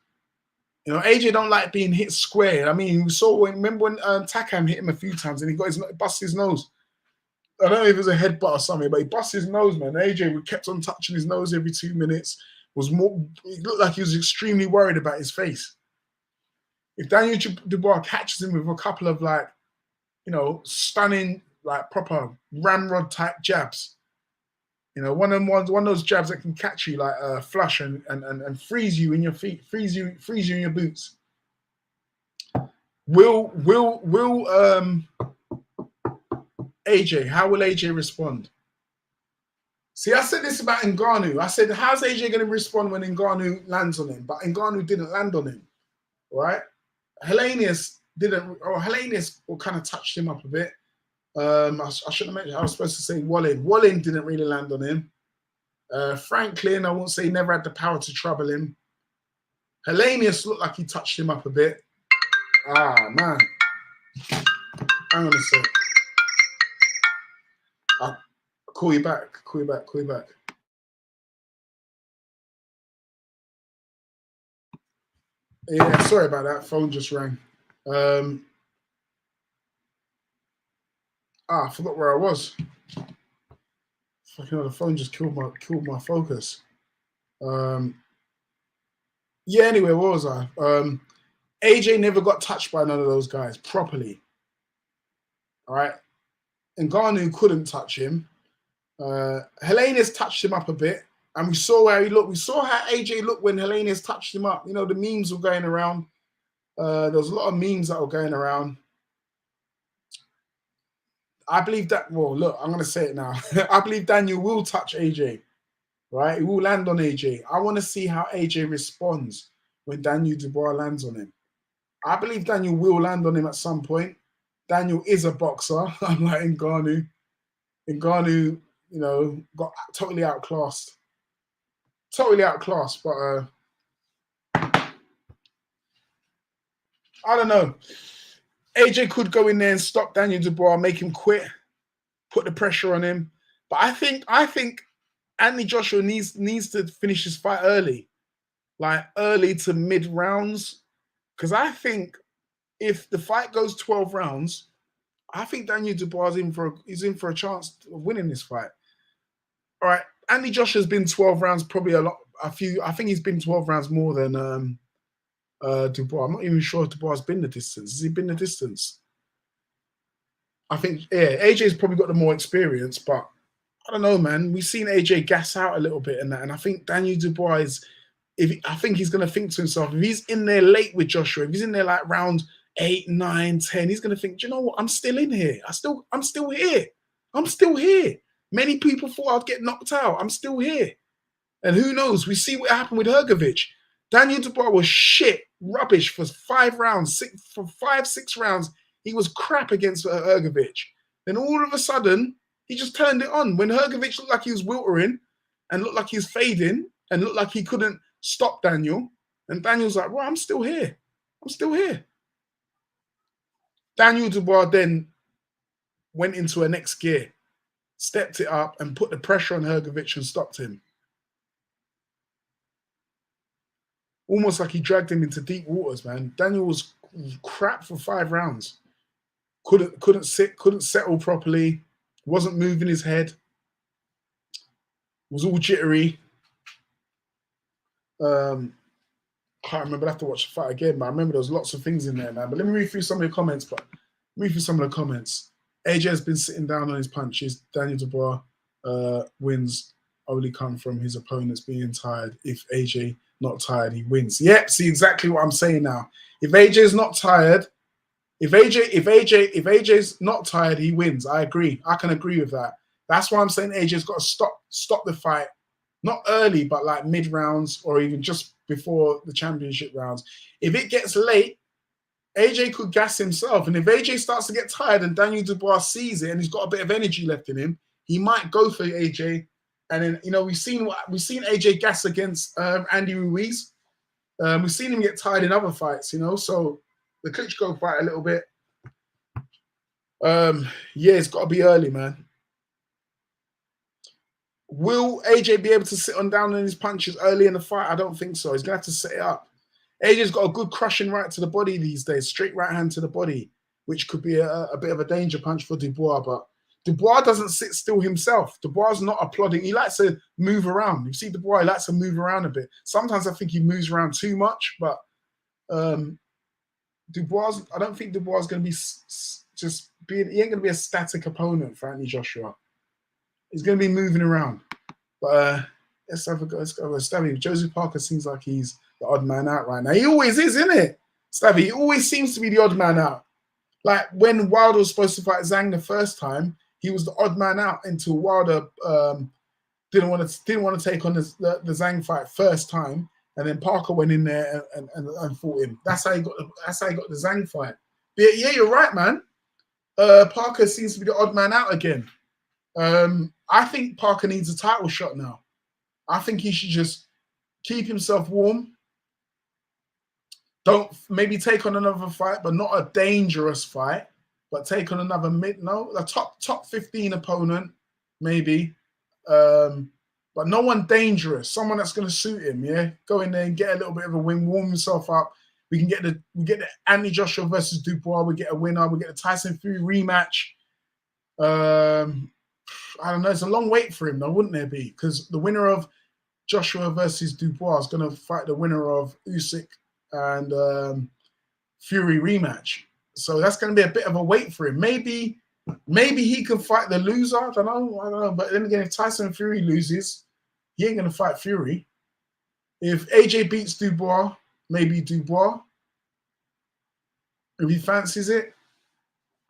you know, AJ don't like being hit square. I mean, we saw remember when Takam hit him a few times and he busted his nose. I don't know if it was a headbutt or something, but he busted his nose, man. AJ kept on touching his nose every 2 minutes. It looked like he was extremely worried about his face. If Daniel Dubois catches him with a couple of, like, you know, stunning, like, proper ramrod type jabs, you know, one of those jabs that can catch you like flush and freeze you in your feet, freeze you in your boots. Will AJ, how will AJ respond? See, I said this about Ngannou. I said, how's AJ going to respond when Ngannou lands on him? But Ngannou didn't land on him, right? Helenius kind of touched him up a bit. I shouldn't have mentioned, I was supposed to say Wallin. Wallin didn't really land on him. Franklin, I won't say he never had the power to trouble him. Helenius looked like he touched him up a bit. Ah, man. Hang on a sec. I'll call you back. Yeah, sorry about that. Phone just rang. I forgot where I was. Fucking hell, the phone just killed my focus. Yeah, anyway, where was I? AJ never got touched by none of those guys properly. All right. Ngannou couldn't touch him. Helenius touched him up a bit, and we saw how he looked. We saw how AJ looked when Helenius touched him up. You know, the memes were going around. There was a lot of memes that were going around. I believe that, well, look, I'm going to say it now. I believe Daniel will touch AJ, right? He will land on AJ. I want to see how AJ responds when Daniel Dubois lands on him. I believe Daniel will land on him at some point. Daniel is a boxer, unlike Ngannou. Ngannou, you know, got totally outclassed. Totally outclassed, but I don't know. AJ could go in there and stop Daniel Dubois, make him quit, put the pressure on him. But I think Anthony Joshua needs to finish his fight early, like early to mid rounds, because I think if the fight goes 12 rounds, I think Daniel Dubois is in for a chance of winning this fight. All right, Anthony Joshua's been 12 rounds, probably I think he's been 12 rounds more than Dubois. I'm not even sure if Dubois has been the distance. Has he been the distance? I think, yeah, AJ's probably got the more experience, but I don't know, man. We've seen AJ gas out a little bit in that, and I think Daniel Dubois I think he's going to think to himself, if he's in there late with Joshua, if he's in there like round 8, 9, 10, he's going to think, do you know what? I'm still in here. I'm still here. I'm still here. Many people thought I'd get knocked out. I'm still here. And who knows? We see what happened with Hrgovic. Daniel Dubois was shit, rubbish for 5 rounds, 6 rounds. He was crap against Hrgovic. Then all of a sudden, he just turned it on. When Hrgovic looked like he was wiltering and looked like he was fading and looked like he couldn't stop Daniel, and Daniel's like, well, I'm still here. I'm still here. Daniel Dubois then went into a next gear, stepped it up and put the pressure on Hrgovic and stopped him. Almost like he dragged him into deep waters, man. Daniel was crap for 5 rounds. Couldn't sit, couldn't settle properly, wasn't moving his head, was all jittery. Can't remember. I have to watch the fight again, but I remember there was lots of things in there, man. But let me read through some of the comments. AJ has been sitting down on his punches. Daniel Dubois wins only come from his opponents being tired. If AJ not tired, he wins. Yep, see exactly what I'm saying now. If AJ's not tired, if AJ's not tired, he wins. I agree. I can agree with that. That's why I'm saying AJ's got to stop the fight. Not early, but like mid rounds or even just before the championship rounds. If it gets late, AJ could gas himself. And if AJ starts to get tired and Daniel Dubois sees it and he's got a bit of energy left in him, he might go for AJ. And then, you know, we've seen AJ gas against Andy Ruiz. We've seen him get tired in other fights, you know. So the Klitschko fight a little bit. Yeah, it's got to be early, man. Will AJ be able to sit down on his punches early in the fight? I don't think so. He's going to have to set it up. AJ's got a good crushing right to the body these days, straight right hand to the body, which could be a bit of a danger punch for Dubois. But Dubois doesn't sit still himself. Dubois is not applauding. He likes to move around. You see Dubois, he likes to move around a bit. Sometimes I think he moves around too much, but Dubois, I don't think Dubois is going to be he ain't going to be a static opponent for Anthony Joshua. He's going to be moving around. But let's have a go. Let's go. Stabby, Joseph Parker seems like he's the odd man out right now. He always is, isn't it? Stabby, he always seems to be the odd man out. Like when Wilder was supposed to fight Zhang the first time, he was the odd man out until Wilder didn't want to take on the Zhang fight first time, and then Parker went in there and fought him. That's how he got the Zhang fight. But yeah, you're right, man. Parker seems to be the odd man out again. I think Parker needs a title shot now. I think he should just keep himself warm. Don't maybe take on another fight, but not a dangerous fight. But take on another a top 15 opponent, maybe. But no one dangerous. Someone that's going to suit him. Yeah, go in there and get a little bit of a win, warm himself up. We get the Anthony Joshua versus Dubois. We get a winner. We get the Tyson Fury rematch. I don't know. It's a long wait for him, though, wouldn't there be? Because the winner of Joshua versus Dubois is going to fight the winner of Usyk and Fury rematch. So that's going to be a bit of a wait for him. Maybe he can fight the loser. I don't know. But then again, if Tyson Fury loses, he ain't going to fight Fury. If AJ beats Dubois, maybe Dubois. If he fancies it.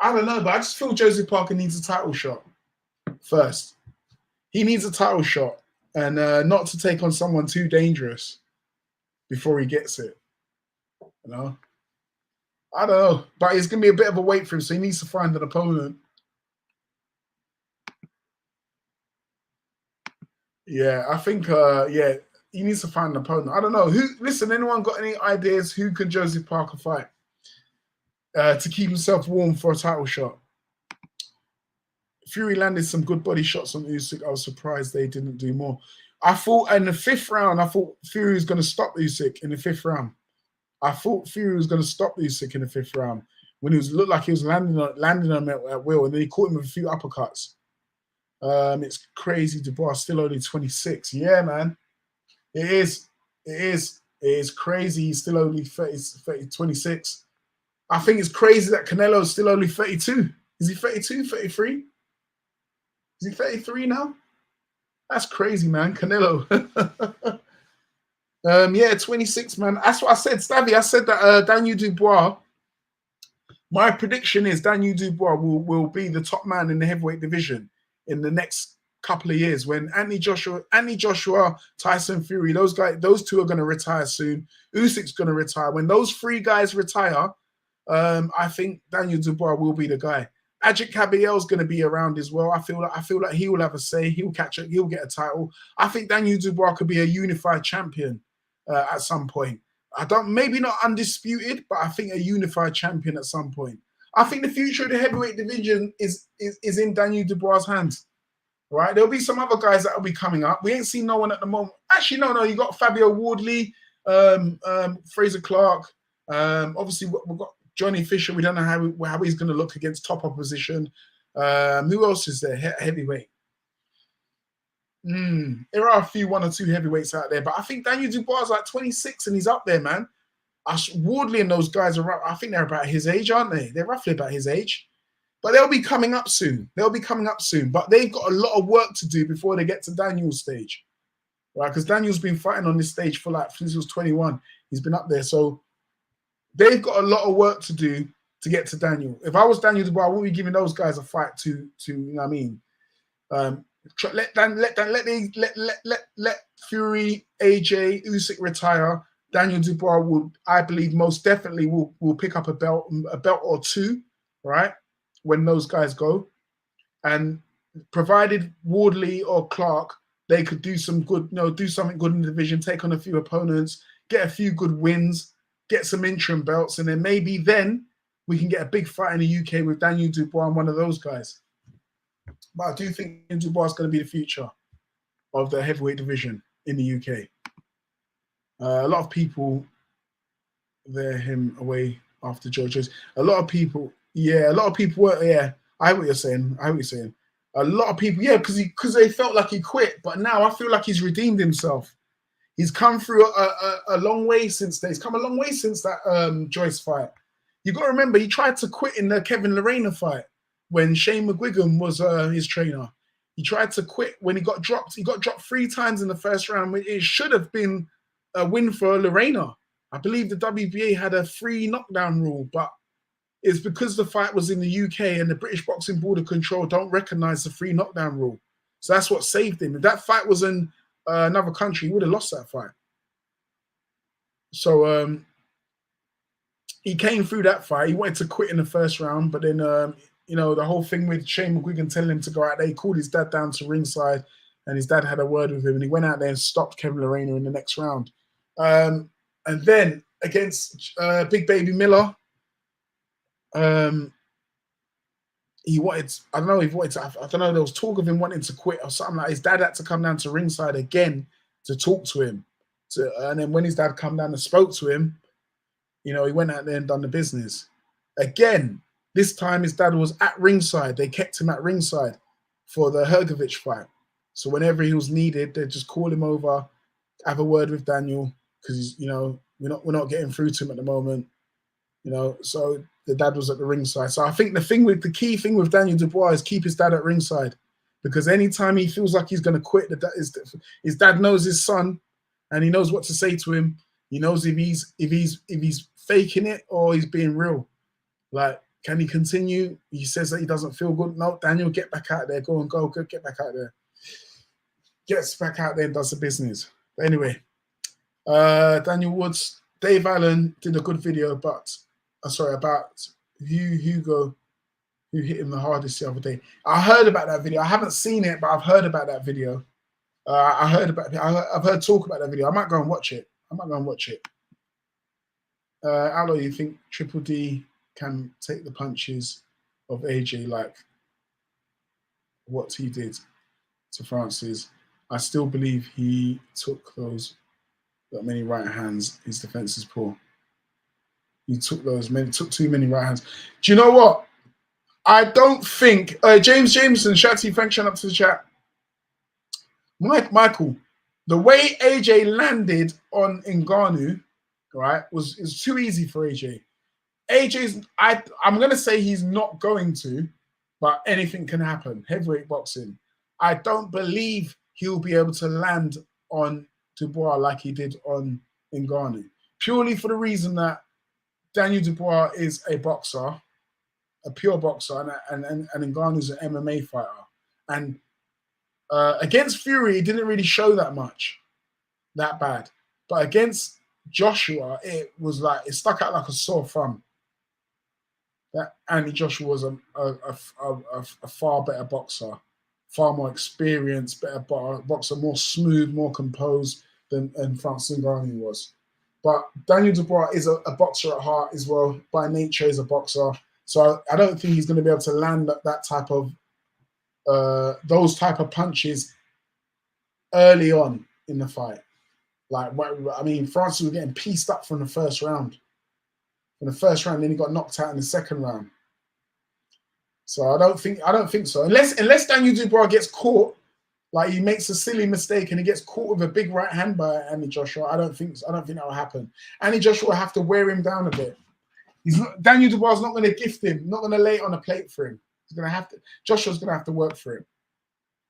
I don't know, but I just feel Joseph Parker needs a title shot first. He needs a title shot and not to take on someone too dangerous before he gets it. You know? I don't know, but it's gonna be a bit of a wait for him, so he needs to find an opponent. Yeah, I think yeah, he needs to find an opponent. I don't know. Listen, anyone got any ideas who could Joseph Parker fight to keep himself warm for a title shot? Fury landed some good body shots on Usyk. I was surprised they didn't do more. I thought in the 5th round, I thought Fury was going to stop Usyk in the 5th round. I thought Fury was going to stop Usyk in the 5th round when he looked like he was landing on him at will, and then he caught him with a few uppercuts. It's crazy. Dubois still only 26. Yeah, man. It is. It is crazy. He's still only 26. I think it's crazy that Canelo's still only 32. Is he 32, 33? Is he 33 now? That's crazy, man. Canelo. Yeah, 26, man. That's what I said, Stabby. I said that Daniel Dubois, my prediction is Daniel Dubois will be the top man in the heavyweight division in the next couple of years when Anthony Joshua, Tyson Fury, those two are going to retire soon. Usyk's going to retire. When those 3 guys retire, I think Daniel Dubois will be the guy. Ajit Kabiel's going to be around as well. I feel like he will have a say. He'll get a title. I think Daniel Dubois could be a unified champion at some point. Maybe not undisputed, but I think a unified champion at some point. I think the future of the heavyweight division is in Daniel Dubois' hands. Right? There'll be some other guys that will be coming up. We ain't seen no one at the moment. Actually, no. You got Fabio Wardley, Fraser Clark. Obviously, we've got Johnny Fisher. We don't know how he's going to look against top opposition. Who else is there? Heavyweight. There are a few 1 or 2 heavyweights out there, but I think Daniel Dubois is like 26 and he's up there, man. Wardley and those guys I think they're about his age, aren't they? They're roughly about his age. But they'll be coming up soon. But they've got a lot of work to do before they get to Daniel's stage. Right? Because Daniel's been fighting on this stage since he was 21. He's been up there. So they've got a lot of work to do to get to Daniel. If I was Daniel Dubois, I wouldn't be giving those guys a fight to you know what I mean? Let Fury, AJ, Usyk retire. Daniel Dubois will, I believe, most definitely will pick up a belt or 2, right? When those guys go, and provided Wardley or Clark, they could do some good, do something good in the division, take on a few opponents, get a few good wins, get some interim belts, and then maybe then we can get a big fight in the UK with Daniel Dubois and one of those guys. But I do think Dubois is going to be the future of the heavyweight division in the UK. A lot of people they're him away after George. A lot of people. Yeah, a lot of people were. Yeah, I hear what you're saying. A lot of people, yeah, because they felt like he quit, but now I feel like he's redeemed himself. He's come through a long way since that. He's come a long way since that Joyce fight. You got to remember, he tried to quit in the Kevin Lorena fight when Shane McGuigan was his trainer. He tried to quit when he got dropped. He got dropped 3 times in the first round. It should have been a win for Lorena. I believe the WBA had a 3 knockdown rule, but it's because the fight was in the UK and the British Boxing Board of Control don't recognize the 3 knockdown rule. So that's what saved him. If that fight was in another country, he would have lost that fight. So he came through that fight. He wanted to quit in the first round, but then, the whole thing with Shane McGuigan telling him to go out there, he called his dad down to ringside and his dad had a word with him and he went out there and stopped Kevin Lorena in the next round. And then against Big Baby Miller, he wanted, I don't know, there was talk of him wanting to quit or something. Like his dad had to come down to ringside again to talk to him. And then when his dad come down and spoke to him, he went out there and done the business. Again, this time his dad was at ringside. They kept him at ringside for the Hrgovic fight. So whenever he was needed, they'd just call him over, have a word with Daniel, because we're not getting through to him at the moment. So the dad was at the ringside. So I think the key thing with Daniel Dubois is keep his dad at ringside, because anytime he feels like he's going to quit, his dad knows his son, and he knows what to say to him. He knows if he's faking it or he's being real. Like, can he continue? He says that he doesn't feel good. No, Daniel, get back out there. Go, get back out there. Gets back out there and does the business. But anyway, Daniel Woods, Dave Allen did a good video, but sorry, about Hugo, who hit him the hardest the other day. I heard about that video. I haven't seen it, but I've heard about that video. I've heard talk about that video. I might go and watch it. Aloe, you think Triple D can take the punches of AJ like what he did to Francis? I still believe he took that many right hands. His defense is poor. He took too many right hands. Do you know what? I don't think James Jameson, Shatty, thanks up to the chat. Michael, the way AJ landed on Ngannou, right, is too easy for AJ. I'm gonna say he's not going to, but anything can happen. Heavyweight boxing. I don't believe he'll be able to land on Dubois like he did on Ngannou, purely for the reason that Daniel Dubois is a boxer, a pure boxer, and Ngannou's an MMA fighter. And against Fury, he didn't really show that bad. But against Joshua, it stuck out like a sore thumb. That Andy Joshua was a far better boxer, far more experienced, better boxer, more smooth, more composed than Francis Ngannou was. But Daniel Dubois is a boxer at heart as well. By nature, is a boxer. So I don't think he's going to be able to land that type of those type of punches early on in the fight. Like, I mean, Francis was getting pieced up from the first round. Then he got knocked out in the second round. So I don't think so. Unless Daniel Dubois gets caught, like he makes a silly mistake and he gets caught with a big right hand by Andy Joshua, I don't think that will happen. Andy Joshua will have to wear him down a bit. Daniel Dubois is not going to gift him, not going to lay it on a plate for him. Joshua's going to have to work for him.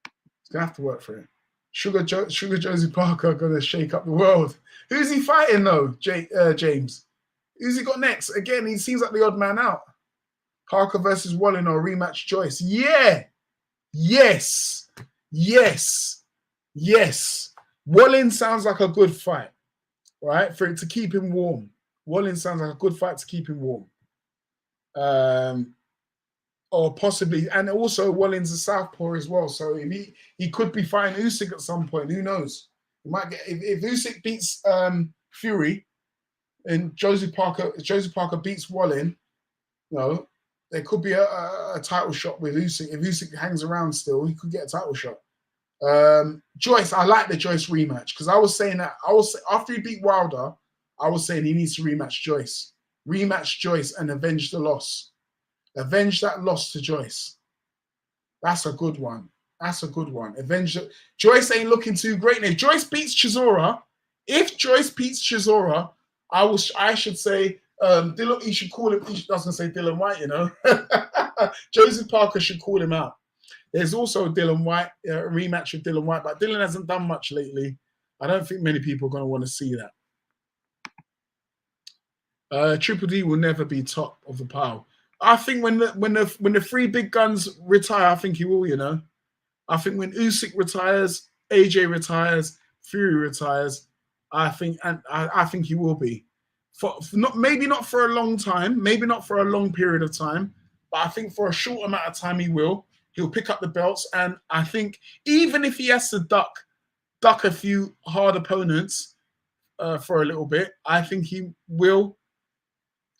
He's going to have to work for him. Sugar Josie Parker going to shake up the world. Who's he fighting though, James? Who's he got next? Again, he seems like the odd man out. Parker versus Wallin or rematch Joyce. Yeah. Yes. Wallin sounds like a good fight, right? For it to keep him warm. Wallin sounds like a good fight to keep him warm. Or possibly, and also Wallin's a southpaw as well, so if he could be fighting Usyk at some point. Who knows? He might get if Usyk beats Fury, and Josie Parker beats Wallin. There could be a title shot with Usyk. If Usyk hangs around still, he could get a title shot. Joyce, I like the Joyce rematch because I was saying after he beat Wilder, I was saying he needs to rematch Joyce and avenge the loss. Avenge that loss to Joyce. That's a good one. Joyce ain't looking too great now. Joyce beats Chisora. If Joyce beats Chisora, I should say Dylan. He should call him. I was gonna say Dylan White. Joseph Parker should call him out. There's also Dylan White, a rematch with Dylan White, but Dylan hasn't done much lately. I don't think many people are going to want to see that. Triple D will never be top of the pile. I think when the three big guns retire, I think he will. I think when Usyk retires, AJ retires, Fury retires, I think he will be. Maybe not for a long time, maybe not for a long period of time, but I think for a short amount of time he will. He'll pick up the belts, and I think even if he has to duck a few hard opponents for a little bit, I think he will,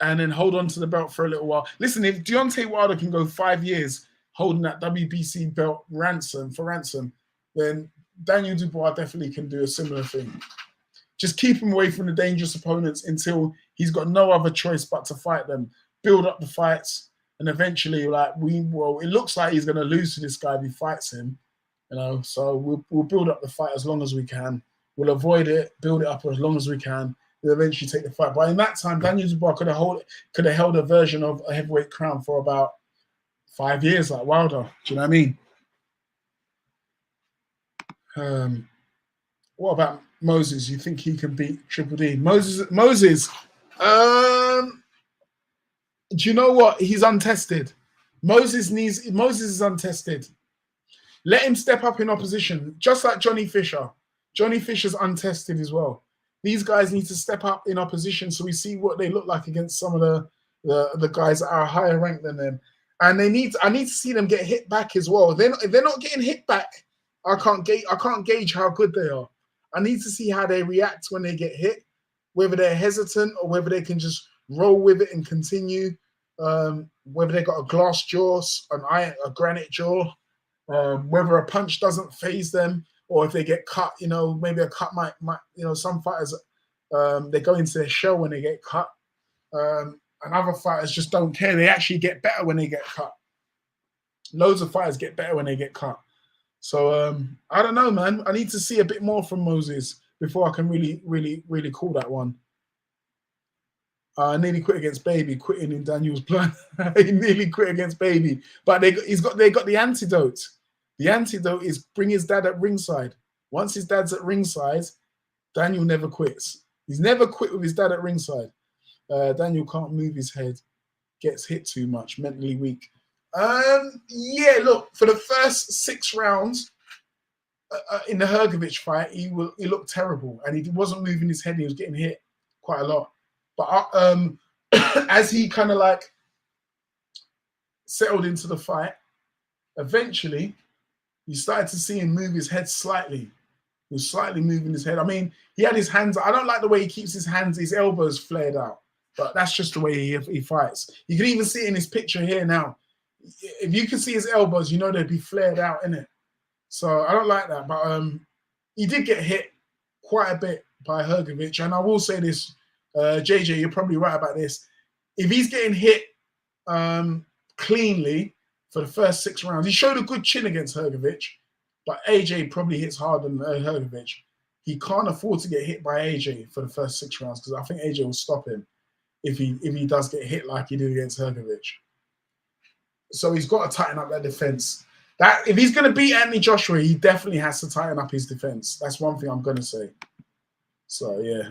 and then hold on to the belt for a little while. Listen, if Deontay Wilder can go 5 years holding that WBC belt for ransom, then Daniel Dubois definitely can do a similar thing. Just keep him away from the dangerous opponents until he's got no other choice but to fight them. Build up the fights. And eventually, it looks like he's going to lose to this guy if he fights him, So we'll build up the fight as long as we can. We'll avoid it, build it up as long as we can. We'll eventually take the fight. But in that time, Daniel Dubois could have held a version of a heavyweight crown for about 5 years, like Wilder. Do you know what I mean? What about Moses? You think he can beat Triple D? Moses. Do you know what? He's untested. Moses is untested. Let him step up in opposition, just like Johnny Fisher. Johnny Fisher's untested as well. These guys need to step up in opposition so we see what they look like against some of the the guys that are higher ranked than them. And I need to see them get hit back as well. If they're not getting hit back, I can't gauge how good they are. I need to see how they react when they get hit, whether they're hesitant or whether they can just roll with it and continue. Whether they got a glass jaw, a granite jaw, whether a punch doesn't phase them, or if they get cut, maybe a cut might some fighters they go into their shell when they get cut. And other fighters just don't care. They actually get better when they get cut. Loads of fighters get better when they get cut. So I don't know, man. I need to see a bit more from Moses before I can really call that one. Nearly quit against Baby, quitting in Daniel's plan. He nearly quit against Baby, but they got the antidote. The antidote is bring his dad at ringside. Once his dad's at ringside, Daniel never quits. He's never quit with his dad at ringside. Daniel can't move his head, gets hit too much, mentally weak. Yeah, look, for the first 6 rounds in the Hrgović fight, he looked terrible, and he wasn't moving his head. He was getting hit quite a lot. But as he kind of like settled into the fight, eventually you started to see him move his head slightly. He was slightly moving his head. I mean, he had his hands. I don't like the way he keeps his hands, his elbows flared out. But that's just the way he fights. You can even see it in his picture here now. If you can see his elbows, you know they'd be flared out, innit? So I don't like that. But he did get hit quite a bit by Hrgović. And I will say this, JJ, you're probably right about this. If he's getting hit cleanly for the first 6 rounds, he showed a good chin against Hrgović, but AJ probably hits harder than Hrgović. He can't afford to get hit by AJ for the first 6 rounds because I think AJ will stop him if he does get hit like he did against Hrgović. So he's got to tighten up that defense. That if he's going to beat Anthony Joshua, he definitely has to tighten up his defense. That's one thing I'm going to say. So yeah,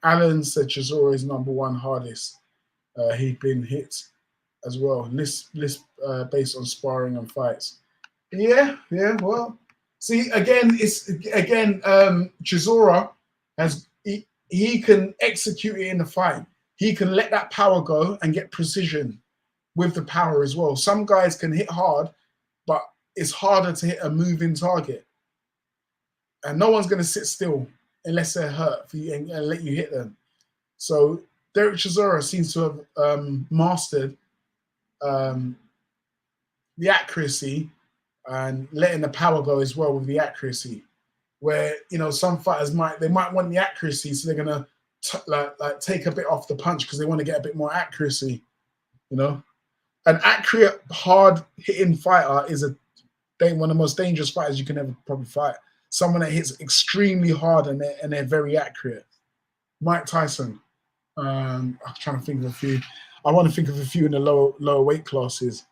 Alan said Chisora is #1 hardest. He'd been hit as well. List based on sparring and fights. Yeah. Well, see again, Chisora has he can execute it in the fight. He can let that power go and get precision with the power as well. Some guys can hit hard, but it's harder to hit a moving target. And no one's going to sit still unless they're hurt for you and let you hit them. So Derek Chisora seems to have mastered the accuracy and letting the power go as well with the accuracy. Where some fighters might want the accuracy, so they're gonna like take a bit off the punch because they want to get a bit more accuracy. An accurate, hard hitting fighter is one of the most dangerous fighters you can ever probably fight. Someone that hits extremely hard and they're very accurate. Mike Tyson. I'm trying to think of a few. I want to think of a few in the lower weight classes.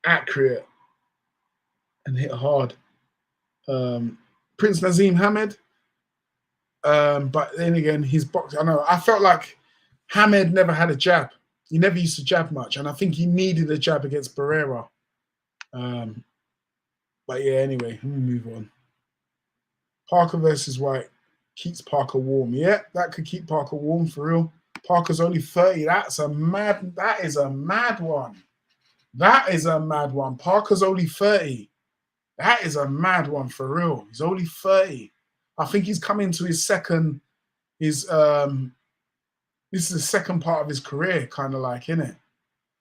Accurate and hit hard. Prince Nazim Hamed. But then again, his boxing. I know. I felt like Hamed never had a jab. He never used to jab much, and I think he needed a jab against Barrera. But yeah, anyway, let me move on. Parker versus White keeps Parker warm. Yeah, that could keep Parker warm for real. Parker's only 30. That is a mad one. That is a mad one. Parker's only 30. That is a mad one for real. He's only 30. I think he's coming to his second, this is the second part of his career, kind of like, innit?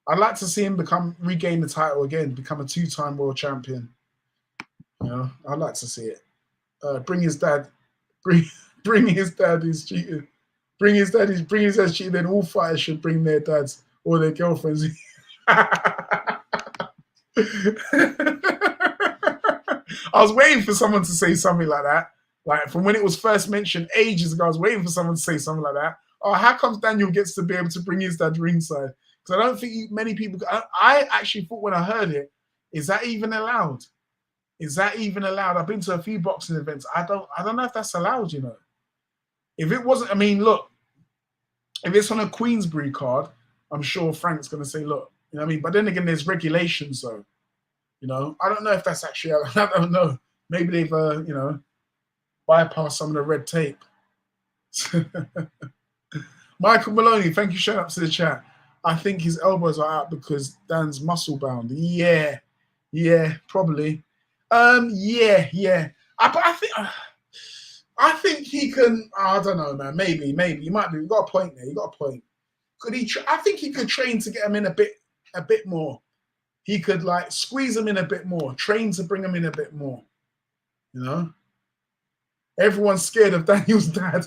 I'd like to see him regain the title again, become a 2-time world champion. I'd like to see it. Bring his dad is cheating. Bring his dad cheating. Then all fighters should bring their dads or their girlfriends. I was waiting for someone to say something like that. Like from when it was first mentioned ages ago, I was waiting for someone to say something like that. Oh, how comes Daniel gets to be able to bring his dad ringside? Because I don't think many people. I actually thought when I heard it, is that even allowed? Is that even allowed? I've been to a few boxing events. I don't know if that's allowed. If it wasn't, I mean, look, if it's on a Queensbury card, I'm sure Frank's going to say, look, you know what I mean. But then again, there's regulations, though. I don't know if that's actually. I don't know. Maybe they've, bypassed some of the red tape. Michael Maloney, thank you. Shout out to the chat. I think his elbows are out because Dan's muscle bound. Yeah, probably. Yeah. I think he can. I don't know, man. Maybe. You might be. You got a point there. You got a point. Could he? I think he could train to get him in a bit more. He could like squeeze him in a bit more. Train to bring him in a bit more. You know. Everyone's scared of Daniel's dad.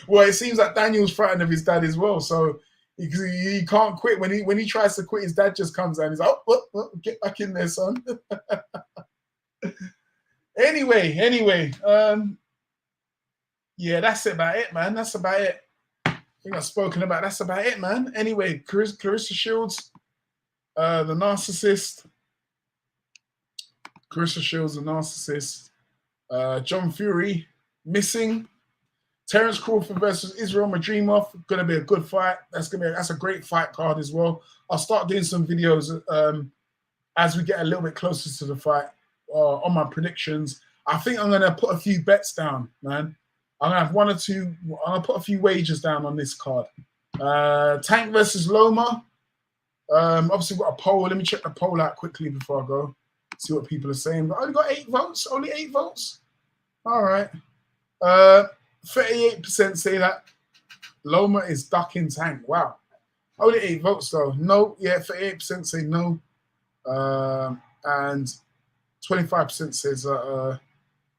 Well, it seems like Daniel's frightened of his dad as well. So he can't quit. When he tries to quit, his dad just comes out and he's like, oh, get back in there, son. Anyway. Yeah, that's about it, man. That's about it. I think I've spoken about. That's about it, man. Anyway, Claressa Shields, the Narcacisst. Claressa Shields, the Narcacisst. John Fury missing. Terence Crawford versus Israel Madrimov, gonna be a good fight. That's a great fight card as well. I'll start doing some videos as we get a little bit closer to the fight on my predictions. I think I'm gonna put a few bets down, man. I'm gonna have one or two. I'm gonna put a few wagers down on this card. Tank versus Loma. Obviously, we've got a poll. Let me check the poll out quickly before I go. See what people are saying. But I only got 8 votes. Only 8 votes. All right. 38% say that Loma is ducking Tank. Wow. Only 8 votes though. No. Yeah. 38% say no. And 25% says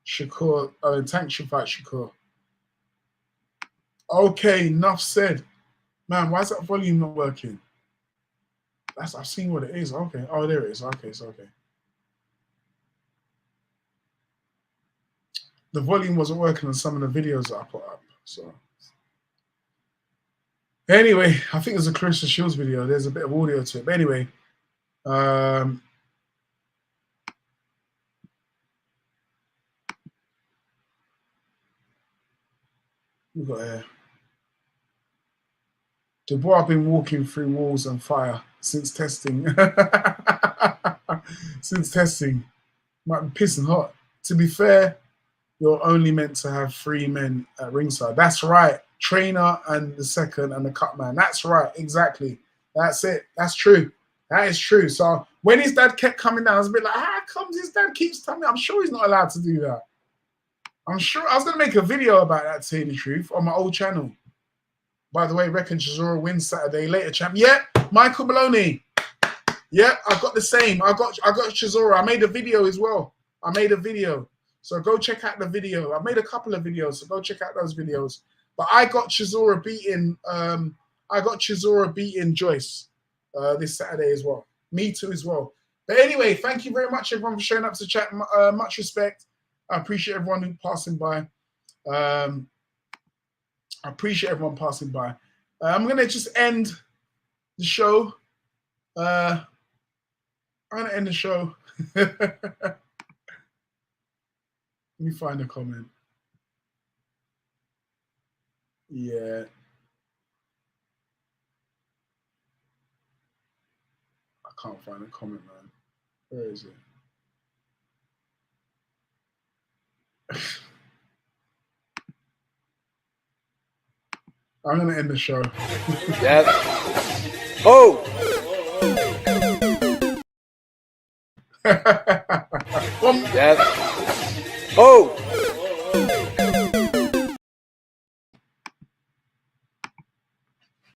Shakur. Tank should fight Shakur. Okay. Enough said. Man, why is that volume not working? I've seen what it is. Okay. Oh, there it is. Okay. It's okay. The volume wasn't working on some of the videos that I put up. So anyway, I think there's a Claressa Shields video. There's a bit of audio to it. But anyway, we've got here. Dubois have been walking through walls on fire since testing. Since testing. Might be pissing hot. To be fair, you're only meant to have 3 men at ringside. That's right. Trainer and the second and the cut man. That's right. Exactly. That's it. That's true. That is true. So when his dad kept coming down, I was a bit like, how comes his dad keeps telling me? I'm sure he's not allowed to do that. I'm sure. I was going to make a video about that, to tell you the truth, on my old channel. By the way, reckon Chisora wins Saturday. Later, champ. Yeah, Michael Maloney. Yeah, I got the same. I got Chisora. I made a video as well. I made a video. So go check out the video. I made a couple of videos, so go check out those videos. But I got Chisora beating. Joyce this Saturday as well. Me too as well. But anyway, thank you very much, everyone, for showing up to chat. Much respect. I appreciate everyone who's passing by. I appreciate everyone passing by. I'm gonna just end the show. I'm gonna end the show. Let me find a comment. Yeah. I can't find a comment, man. Where is it? I'm going to end the show. Yes. Oh! Yes. Oh!